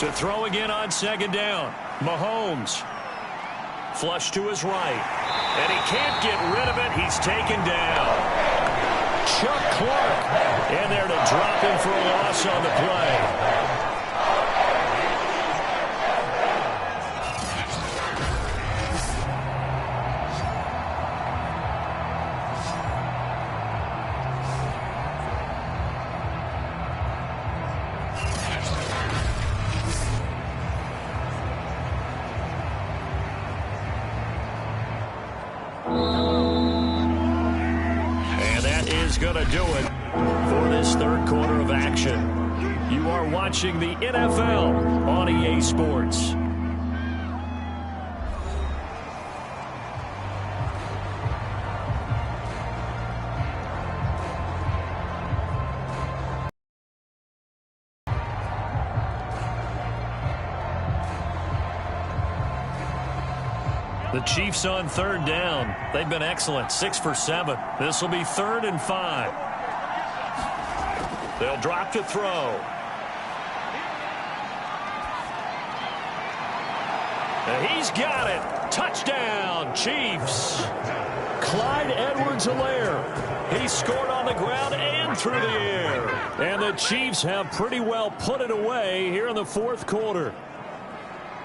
To throw again on 2nd down. Mahomes. Flush to his right. And he can't get rid of it. He's taken down. Chuck Clark in there to drop him for a loss on the play. Going to do it for this 3rd quarter of action. You are watching the NFL on EA Sports. The Chiefs on 3rd down. They've been excellent, 6 for 7. This will be 3rd and 5. They'll drop to throw. And he's got it. Touchdown, Chiefs. Clyde Edwards-Helaire. He scored on the ground and through the air. And the Chiefs have pretty well put it away here in the 4th quarter.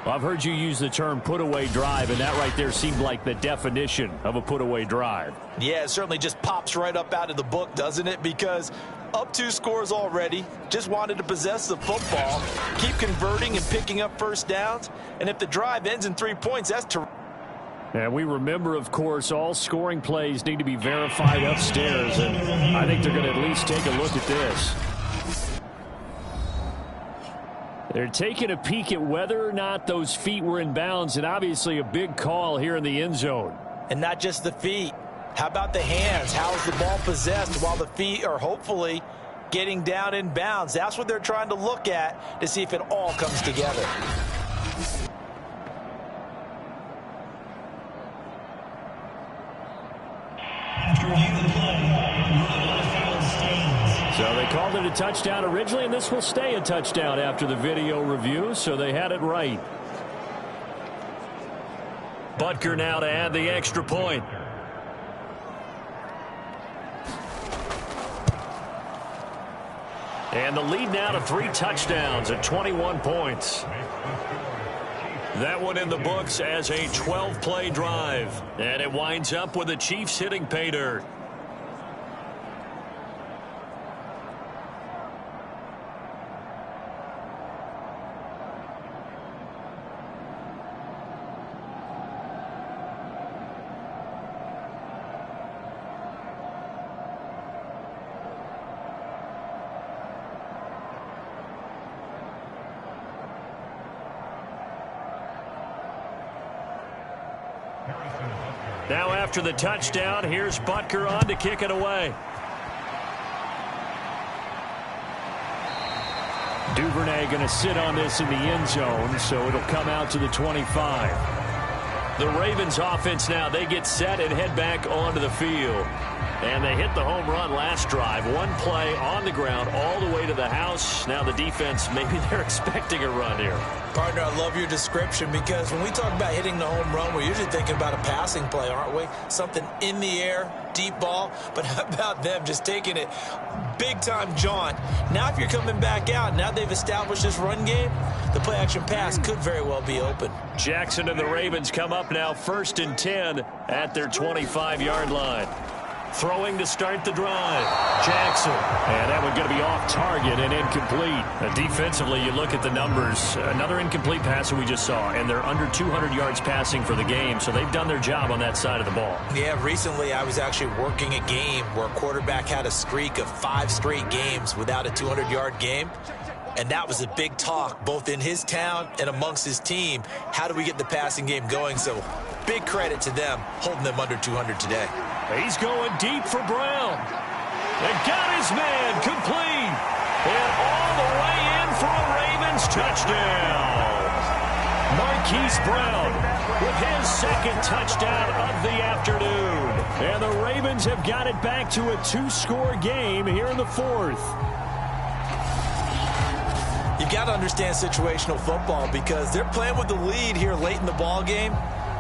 Well, I've heard you use the term put-away drive, and that right there seemed like the definition of a put-away drive. Yeah, it certainly just pops right up out of the book, doesn't it? Because up 2 scores already, just wanted to possess the football, keep converting and picking up first downs, and if the drive ends in 3 points, that's terrific. And we remember, of course, all scoring plays need to be verified upstairs, and I think they're going to at least take a look at this. They're taking a peek at whether or not those feet were in bounds, and obviously a big call here in the end zone. And not just the feet. How about the hands? How is the ball possessed while the feet are hopefully getting down in bounds? That's what they're trying to look at to see if it all comes together. So they called it a touchdown originally, and this will stay a touchdown after the video review, so they had it right. Butker now to add the extra point. And the lead now to 3 touchdowns at 21 points. That one in the books as a 12-play drive. And it winds up with the Chiefs hitting pay dirt. Now after the touchdown, here's Butker on to kick it away. Duvernay going to sit on this in the end zone, so it'll come out to the 25. The Ravens offense now, they get set and head back onto the field. And they hit the home run last drive. 1 play on the ground all the way to the house. Now the defense, maybe they're expecting a run here. Partner, I love your description because when we talk about hitting the home run, we're usually thinking about a passing play, aren't we? Something in the air, deep ball. But how about them just taking it big-time jaunt? Now if you're coming back out, now they've established this run game, the play-action pass could very well be open. Jackson and the Ravens come up now 1st and 10 at their 25-yard line. Throwing to start the drive. Jackson. And that one going to be off target and incomplete. Defensively, you look at the numbers. Another incomplete pass that we just saw, and they're under 200 yards passing for the game, so they've done their job on that side of the ball. Yeah, recently I was actually working a game where a quarterback had a streak of 5 straight games without a 200-yard game. And that was a big talk, both in his town and amongst his team. How do we get the passing game going? So big credit to them, holding them under 200 today. He's going deep for Brown. And got his man complete. And all the way in for a Ravens touchdown. Marquise Brown with his 2nd touchdown of the afternoon. And the Ravens have got it back to a 2-score game here in the 4th. You've got to understand situational football because they're playing with the lead here late in the ball game.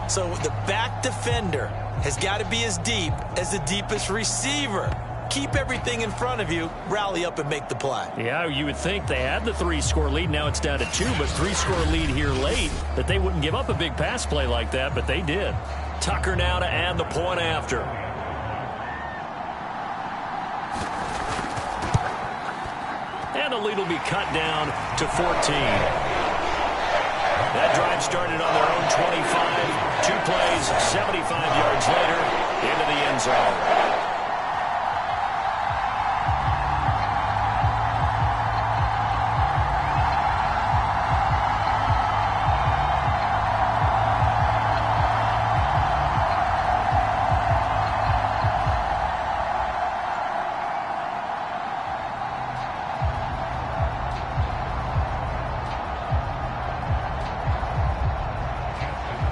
So the back defender has got to be as deep as the deepest receiver. Keep everything in front of you, rally up and make the play. Yeah, you would think they had the 3-score lead. Now it's down to 2, but 3-score lead here late, that they wouldn't give up a big pass play like that, but they did. Tucker now to add the point after. And the lead will be cut down to 14. That drive started on their own 25. 2 plays, 75 yards later, into the end zone.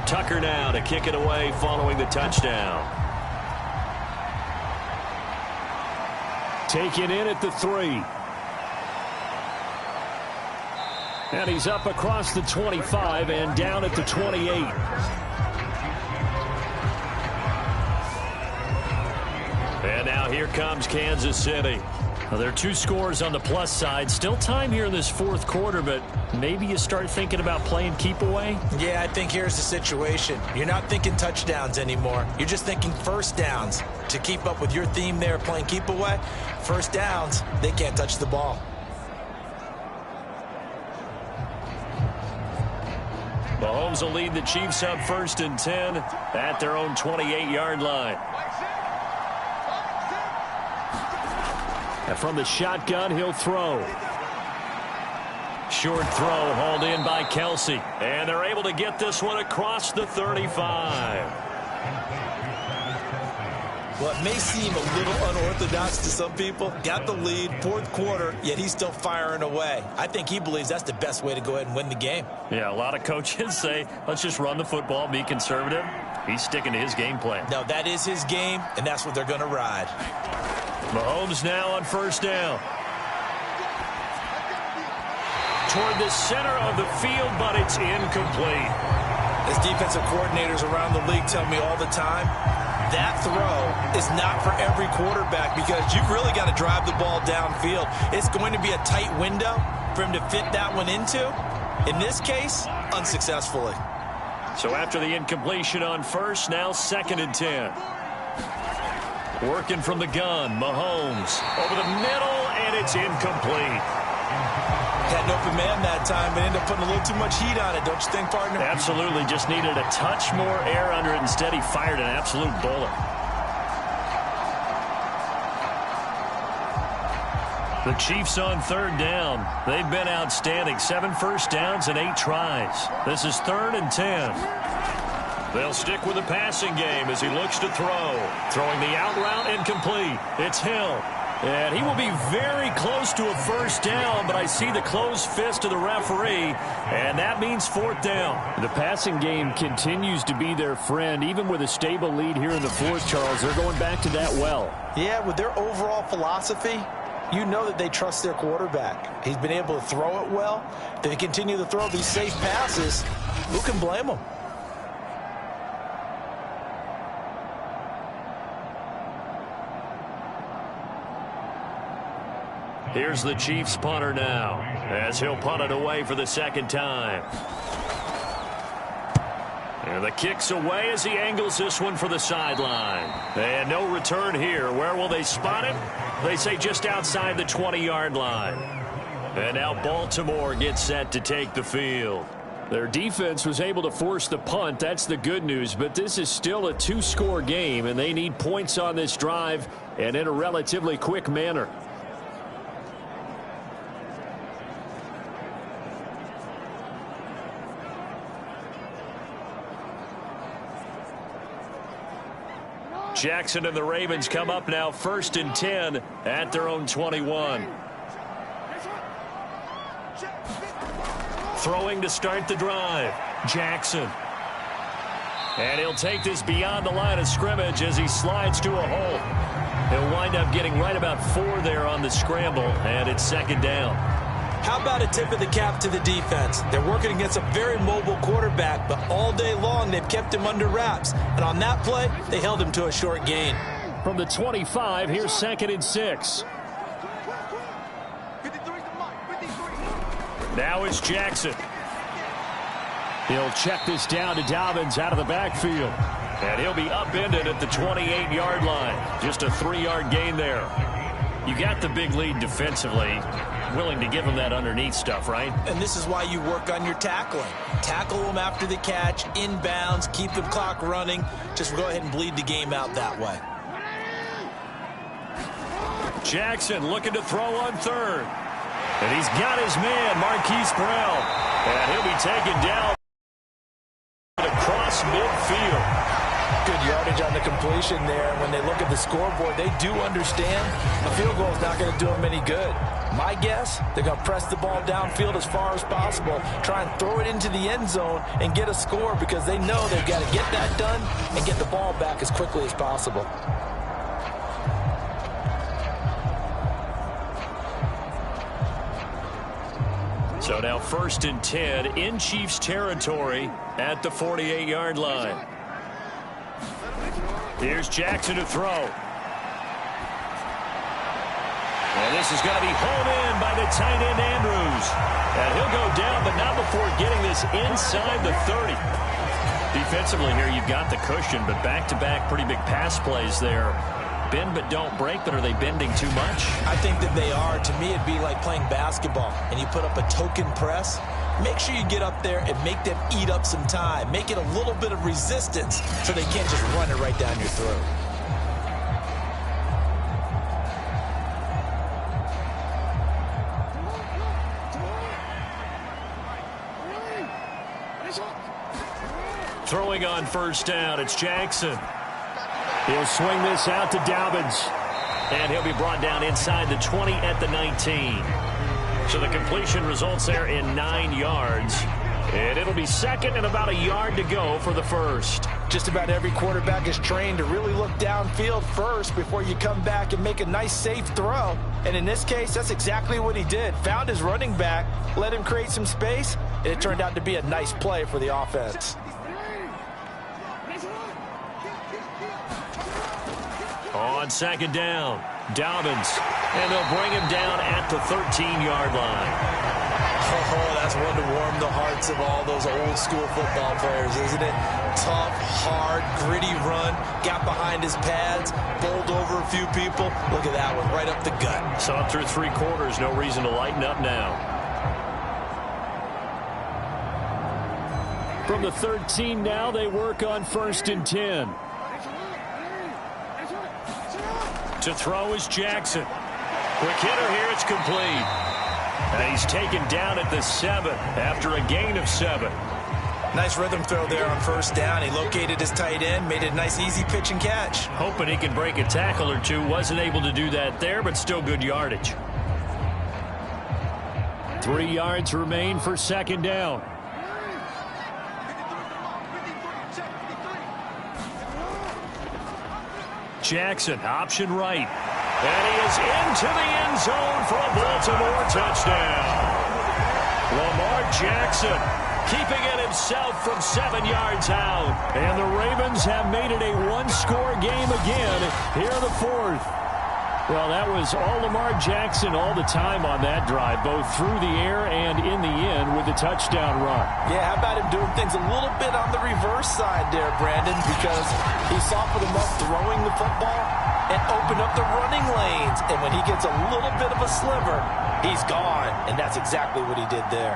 Tucker now to kick it away following the touchdown. Taken in at the 3. And he's up across the 25 and down at the 28. And now here comes Kansas City. Well, there are 2 scores on the plus side. Still time here in this fourth quarter, but maybe you start thinking about playing keep away? Yeah, I think here's the situation. You're not thinking touchdowns anymore. You're just thinking first downs. To keep up with your theme there, playing keep away, first downs, they can't touch the ball. Mahomes will lead the Chiefs up 1st and 10 at their own 28-yard line. And from the shotgun, he'll throw. Short throw hauled in by Kelsey. And they're able to get this one across the 35. Well, it may seem a little unorthodox to some people. Got the lead, fourth quarter, yet he's still firing away. I think he believes that's the best way to go ahead and win the game. Yeah, a lot of coaches say, let's just run the football, be conservative. He's sticking to his game plan. No, that is his game, and that's what they're going to ride. Mahomes now on 1st down. Toward the center of the field, but it's incomplete. As defensive coordinators around the league tell me all the time, that throw is not for every quarterback because you've really got to drive the ball downfield. It's going to be a tight window for him to fit that one into. In this case, unsuccessfully. So after the incompletion on 1st, now 2nd and 10. Working from the gun, Mahomes over the middle, and it's incomplete. Had an open man that time, but ended up putting a little too much heat on it, don't you think, partner? Absolutely, just needed a touch more air under it. Instead, he fired an absolute bullet. The Chiefs on 3rd down. They've been outstanding. 7 first downs and 8 tries. This is 3rd and 10. They'll stick with the passing game as he looks to throw. Throwing the out route incomplete. It's Hill. And he will be very close to a 1st down, but I see the closed fist of the referee, and that means 4th down. The passing game continues to be their friend. Even with a stable lead here in the 4th, Charles, they're going back to that well. Yeah, with their overall philosophy, you know that they trust their quarterback. He's been able to throw it well. They continue to throw these safe passes. Who can blame them? Here's the Chiefs punter now, as he'll punt it away for the 2nd time. And the kick's away as he angles this one for the sideline. And no return here. Where will they spot him? They say just outside the 20-yard line. And now Baltimore gets set to take the field. Their defense was able to force the punt. That's the good news. But this is still a 2-score game, and they need points on this drive and in a relatively quick manner. Jackson and the Ravens come up now 1st and 10 at their own 21. Throwing to start the drive. Jackson. And he'll take this beyond the line of scrimmage as he slides to a hole. He'll wind up getting right about 4 there on the scramble, and it's 2nd down. How about a tip of the cap to the defense? They're working against a very mobile quarterback, but all day long they've kept him under wraps. And on that play, they held him to a short gain. From the 25, here's 2nd and 6. Now it's Jackson. He'll check this down to Dobbins out of the backfield. And he'll be upended at the 28-yard line. Just a 3-yard gain there. You got the big lead defensively. Willing to give him that underneath stuff, right? And this is why you work on your tackling. Tackle him after the catch, inbounds, keep the clock running. Just go ahead and bleed the game out that way. Jackson looking to throw on 3rd. And he's got his man, Marquise Brown. And he'll be taken down across midfield. Good yardage on the completion there. When they look at the scoreboard, they do understand a field goal is not going to do them any good. My guess, they're going to press the ball downfield as far as possible, try and throw it into the end zone and get a score because they know they've got to get that done and get the ball back as quickly as possible. So now 1st and 10 in Chiefs territory at the 48-yard line. Here's Jackson to throw. And this is going to be hauled in by the tight end, Andrews. And he'll go down, but not before getting this inside the 30. Defensively here, you've got the cushion, but back-to-back pretty big pass plays there. Bend but don't break, but are they bending too much? I think that they are. To me, it'd be like playing basketball, and you put up a token press. Make sure you get up there and make them eat up some time. Make it a little bit of resistance so they can't just run it right down your throat. Throwing on first down, it's Jackson. He'll swing this out to Dobbins. And he'll be brought down inside the 20 at the 19. So the completion results there in 9 yards. And it'll be second and about a yard to go for the first. Just about every quarterback is trained to really look downfield first before you come back and make a nice, safe throw. And in this case, that's exactly what he did. Found his running back, let him create some space, and it turned out to be a nice play for the offense. On second down, Dobbins. And they'll bring him down at the 13-yard line. Oh, that's one to warm the hearts of all those old-school football players, isn't it? Tough, hard, gritty run. Got behind his pads, bowled over a few people. Look at that one, right up the gut. So through 3 quarters, no reason to lighten up now. From the 13 now, they work on first and 10. To throw is Jackson. Quick hitter here, it's complete. And he's taken down at the 7 after a gain of 7. Nice rhythm throw there on first down. He located his tight end, made it a nice easy pitch and catch. Hoping he can break a tackle or two. Wasn't able to do that there, but still good yardage. 3 yards remain for second down. Jackson, option right. And he is into the end zone for a Baltimore touchdown. Lamar Jackson keeping it himself from 7 yards out. And the Ravens have made it a one-score game again here in the 4th. Well, that was all Lamar Jackson all the time on that drive, both through the air and in the end with the touchdown run. Yeah, how about him doing things a little bit on the reverse side there, Brandon, because he softened him up throwing the football and opened up the running lanes. And when he gets a little bit of a sliver, he's gone. And that's exactly what he did there.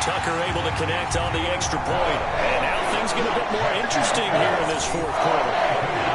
Tucker able to connect on the extra point. And now things get a bit more interesting here in this 4th quarter.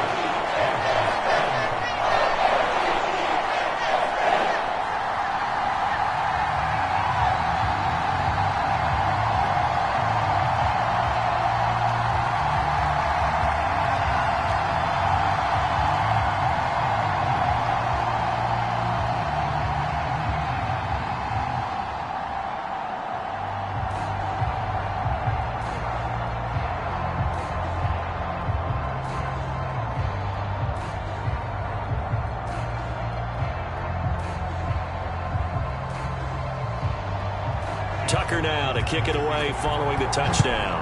Tucker now to kick it away following the touchdown.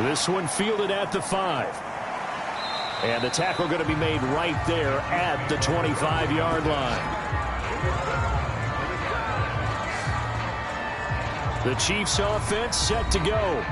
This one fielded at the 5. And the tackle going to be made right there at the 25-yard line. The Chiefs offense set to go.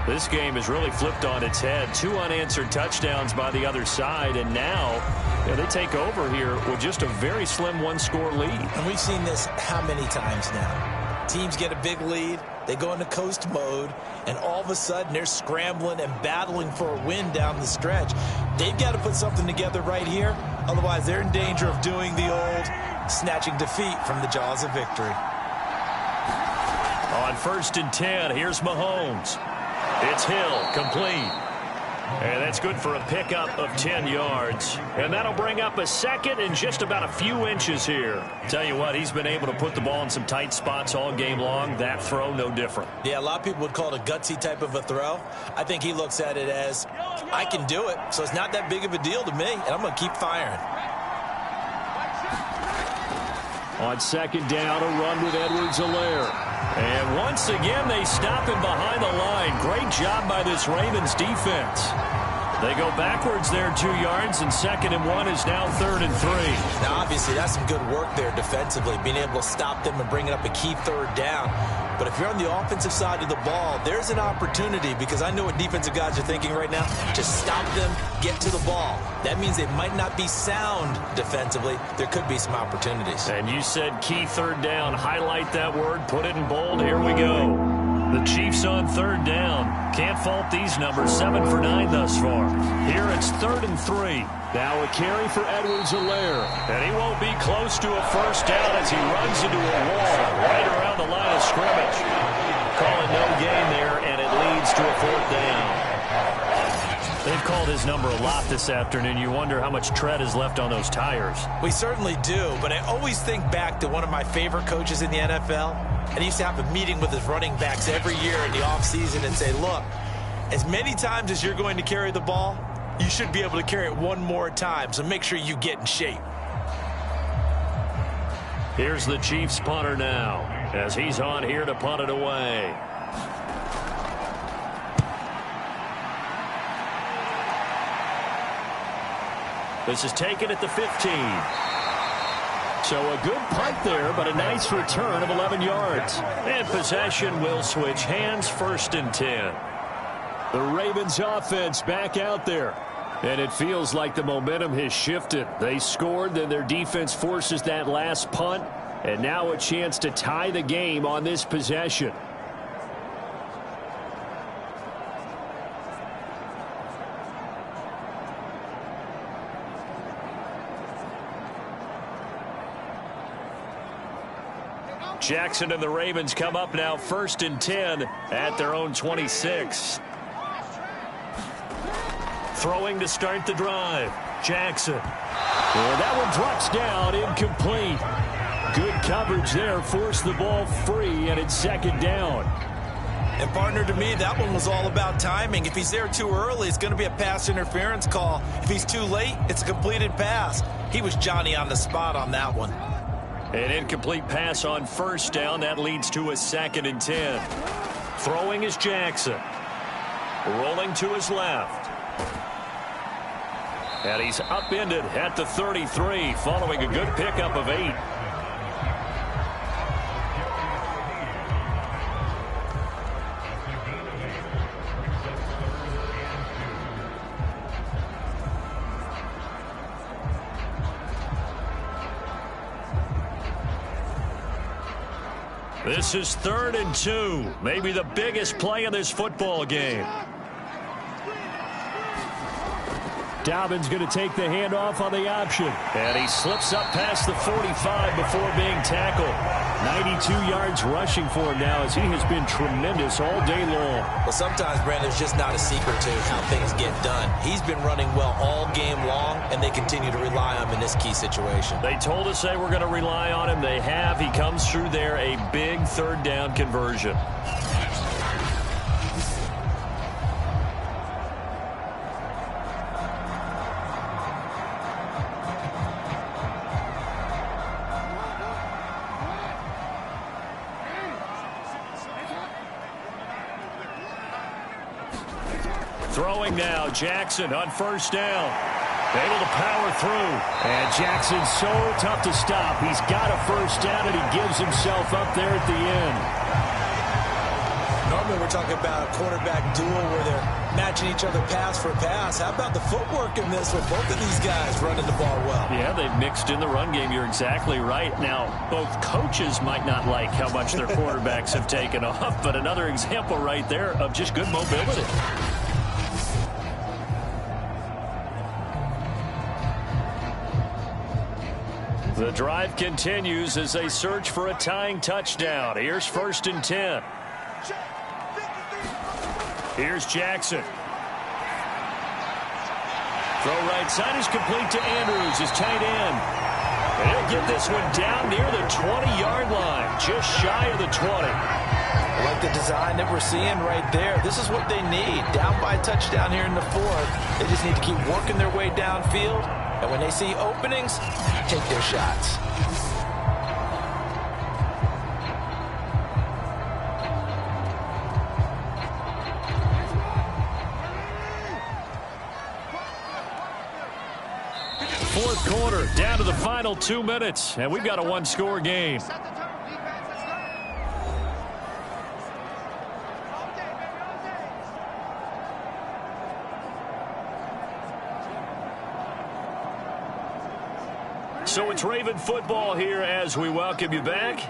This game is really flipped on its head. 2 unanswered touchdowns by the other side, and now they take over here with just a very slim one-score lead. And we've seen this how many times now? Teams get a big lead, they go into coast mode, and all of a sudden they're scrambling and battling for a win down the stretch. They've got to put something together right here, otherwise they're in danger of doing the old snatching defeat from the jaws of victory. On first and 10, here's Mahomes. It's Hill, complete. And that's good for a pickup of 10 yards. And that'll bring up a second and just about a few inches here. Tell you what, he's been able to put the ball in some tight spots all game long. That throw, no different. Yeah, a lot of people would call it a gutsy type of a throw. I think he looks at it as, I can do it, so it's not that big of a deal to me, and I'm going to keep firing. On second down, a run with Edwards-Helaire. And once again, they stop him behind the line. Great job by this Ravens defense. They go backwards there 2 yards, and 2nd and 1 is now 3rd and 3. Now, obviously, that's some good work there defensively, being able to stop them and bringing up a key 3rd down. But if you're on the offensive side of the ball, there's an opportunity, because I know what defensive guys are thinking right now. Just stop them, get to the ball. That means they might not be sound defensively. There could be some opportunities. And you said key 3rd down. Highlight that word, put it in bold. Here we go. The Chiefs on 3rd down. Can't fault these numbers. 7 for 9 thus far. Here it's 3rd and 3. Now a carry for Edwards-Helaire. And he won't be close to a 1st down as he runs into a wall right around the line of scrimmage. Call it no gain there, and it leads to a 4th down. They've called his number a lot this afternoon. You wonder how much tread is left on those tires. We certainly do, but I always think back to one of my favorite coaches in the NFL. And he used to have a meeting with his running backs every year in the offseason and say, look, as many times as you're going to carry the ball, you should be able to carry it one more time, so make sure you get in shape. Here's the Chiefs punter now, as he's on here to punt it away. This is taken at the 15. So a good punt there, but a nice return of 11 yards. And possession will switch hands, 1st and 10. The Ravens offense back out there. And it feels like the momentum has shifted. They scored, then their defense forces that last punt. And now a chance to tie the game on this possession. Jackson and the Ravens come up now 1st and 10 at their own 26. Throwing to start the drive. Jackson. And that one drops down, incomplete. Good coverage there, forced the ball free, and it's 2nd down. And partner, to me, that one was all about timing. If he's there too early, it's going to be a pass interference call. If he's too late, it's a completed pass. He was Johnny on the spot on that one. An incomplete pass on 1st down. That leads to a 2nd and 10. Throwing is Jackson. Rolling to his left. And he's upended at the 33, following a good pickup of 8. This is 3rd and 2. Maybe the biggest play in this football game. Dobbins going to take the handoff on the option. And he slips up past the 45 before being tackled. 92 yards rushing for him now, as he has been tremendous all day long. Well, sometimes, Brandon, there's just not a secret to how things get done. He's been running well all game long, and they continue to rely on him in this key situation. They told us they were going to rely on him. They have. He comes through there, a big 3rd down conversion. Throwing now, Jackson on 1st down. Able to power through. And Jackson's so tough to stop. He's got a 1st down, and he gives himself up there at the end. Normally we're talking about a quarterback duel where they're matching each other pass for pass. How about the footwork in this with both of these guys running the ball well? Yeah, they've mixed in the run game. You're exactly right. Now, both coaches might not like how much their quarterbacks have taken off, but another example right there of just good mobility. The drive continues as they search for a tying touchdown. Here's 1st and 10. Here's Jackson. Throw right side is complete to Andrews, his tight end. And he'll get this one down near the 20-yard line, just shy of the 20. I like the design that we're seeing right there. This is what they need. Down by a touchdown here in the 4th. They just need to keep working their way downfield. And when they see openings, take their shots. fourth quarter, down to the final 2 minutes, and we've got a one-score game. Set the tone, defense. Let's go. All day, baby, all day. So it's Raven football here as we welcome you back.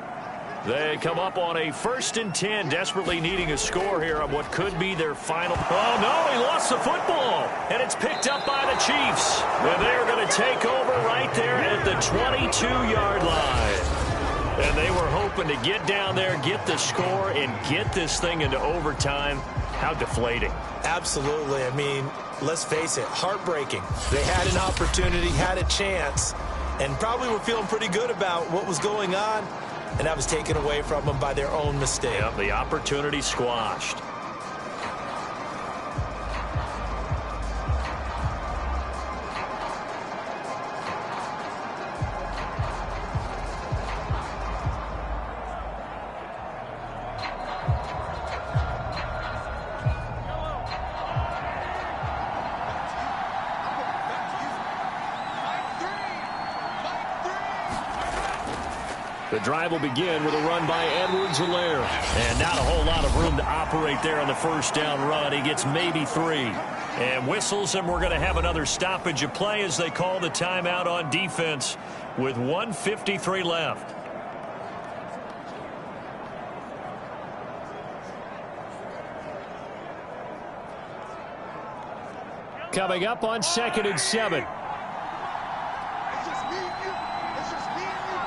They come up on a 1st and 10, desperately needing a score here on what could be their final. Oh, no, he lost the football, and it's picked up by the Chiefs. And they're going to take over right there at the 22-yard line. And they were hoping to get down there, get the score, and get this thing into overtime. How deflating. Absolutely. I mean, let's face it, heartbreaking. They had an opportunity, had a chance, and probably were feeling pretty good about what was going on. And that was taken away from them by their own mistake. Yep, the opportunity squashed. The drive will begin with a run by Edwards-Helaire. And not a whole lot of room to operate there on the first down run. He gets maybe 3. And whistles, and we're going to have another stoppage of play as they call the timeout on defense with 1:53 left. Coming up on 2nd and 7. It's just me and you. It's just me and you.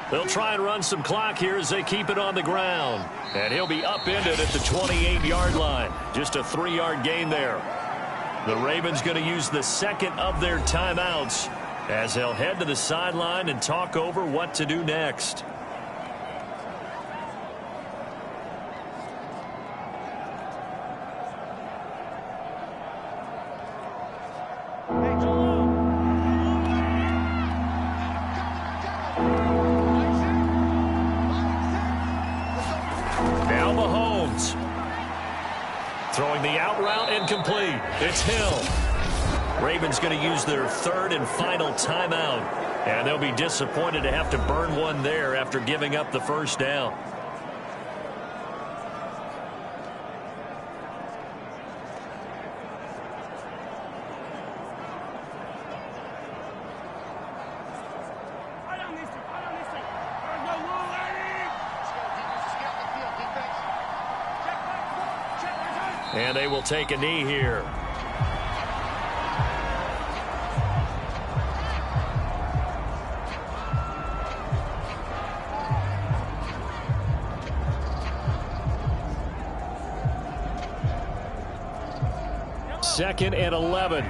They'll try and run some clock here as they keep it on the ground. And he'll be upended at the 28-yard line. Just a 3-yard gain there. The Ravens going to use the second of their timeouts as they'll head to the sideline and talk over what to do next. Throwing the out route incomplete. It's Hill. Ravens going to use their 3rd and final timeout. And they'll be disappointed to have to burn one there after giving up the first down. And they will take a knee here. Second and 11.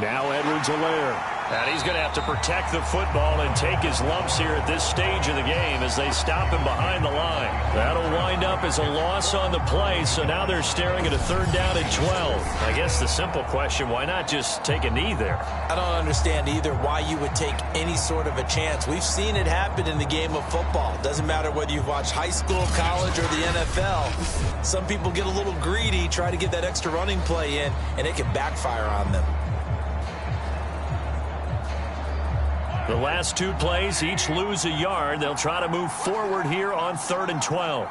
Now Edwards-Helaire. And he's going to have to protect the football and take his lumps here at this stage of the game as they stop him behind the line. That'll wind up as a loss on the play, so now they're staring at a 3rd down and 12. I guess the simple question, why not just take a knee there? I don't understand either why you would take any sort of a chance. We've seen it happen in the game of football. Doesn't matter whether you've watched high school, college, or the NFL. Some people get a little greedy, try to get that extra running play in, and it can backfire on them. The last 2 plays, each lose a yard. They'll try to move forward here on 3rd and 12.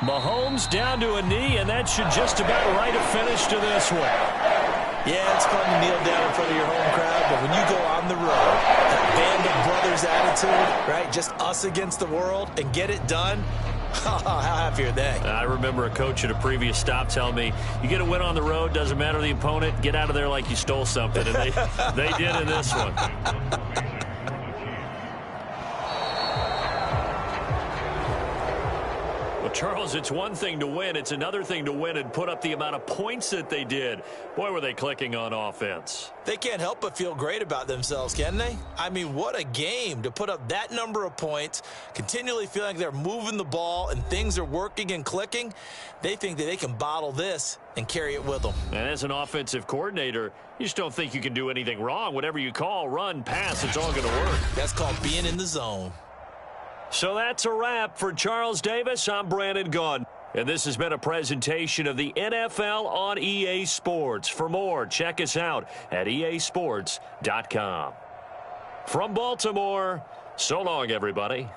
Mahomes down to a knee, and that should just about write a finish to this one. Yeah, it's fun to kneel down in front of your home crowd, but when you go on the road, that band of brothers attitude, right, just us against the world, and get it done, how happy are they? I remember a coach at a previous stop telling me, you get a win on the road, doesn't matter the opponent, get out of there like you stole something. And they did in this one. We'll Charles, it's one thing to win. It's another thing to win and put up the amount of points that they did. Boy, were they clicking on offense. They can't help but feel great about themselves, can they? I mean, what a game to put up that number of points, continually feeling like they're moving the ball and things are working and clicking. They think that they can bottle this and carry it with them. And as an offensive coordinator, you just don't think you can do anything wrong. Whatever you call, run, pass, it's all going to work. That's called being in the zone. So that's a wrap for Charles Davis. I'm Brandon Gunn. And this has been a presentation of the NFL on EA Sports. For more, check us out at easports.com. From Baltimore, so long, everybody.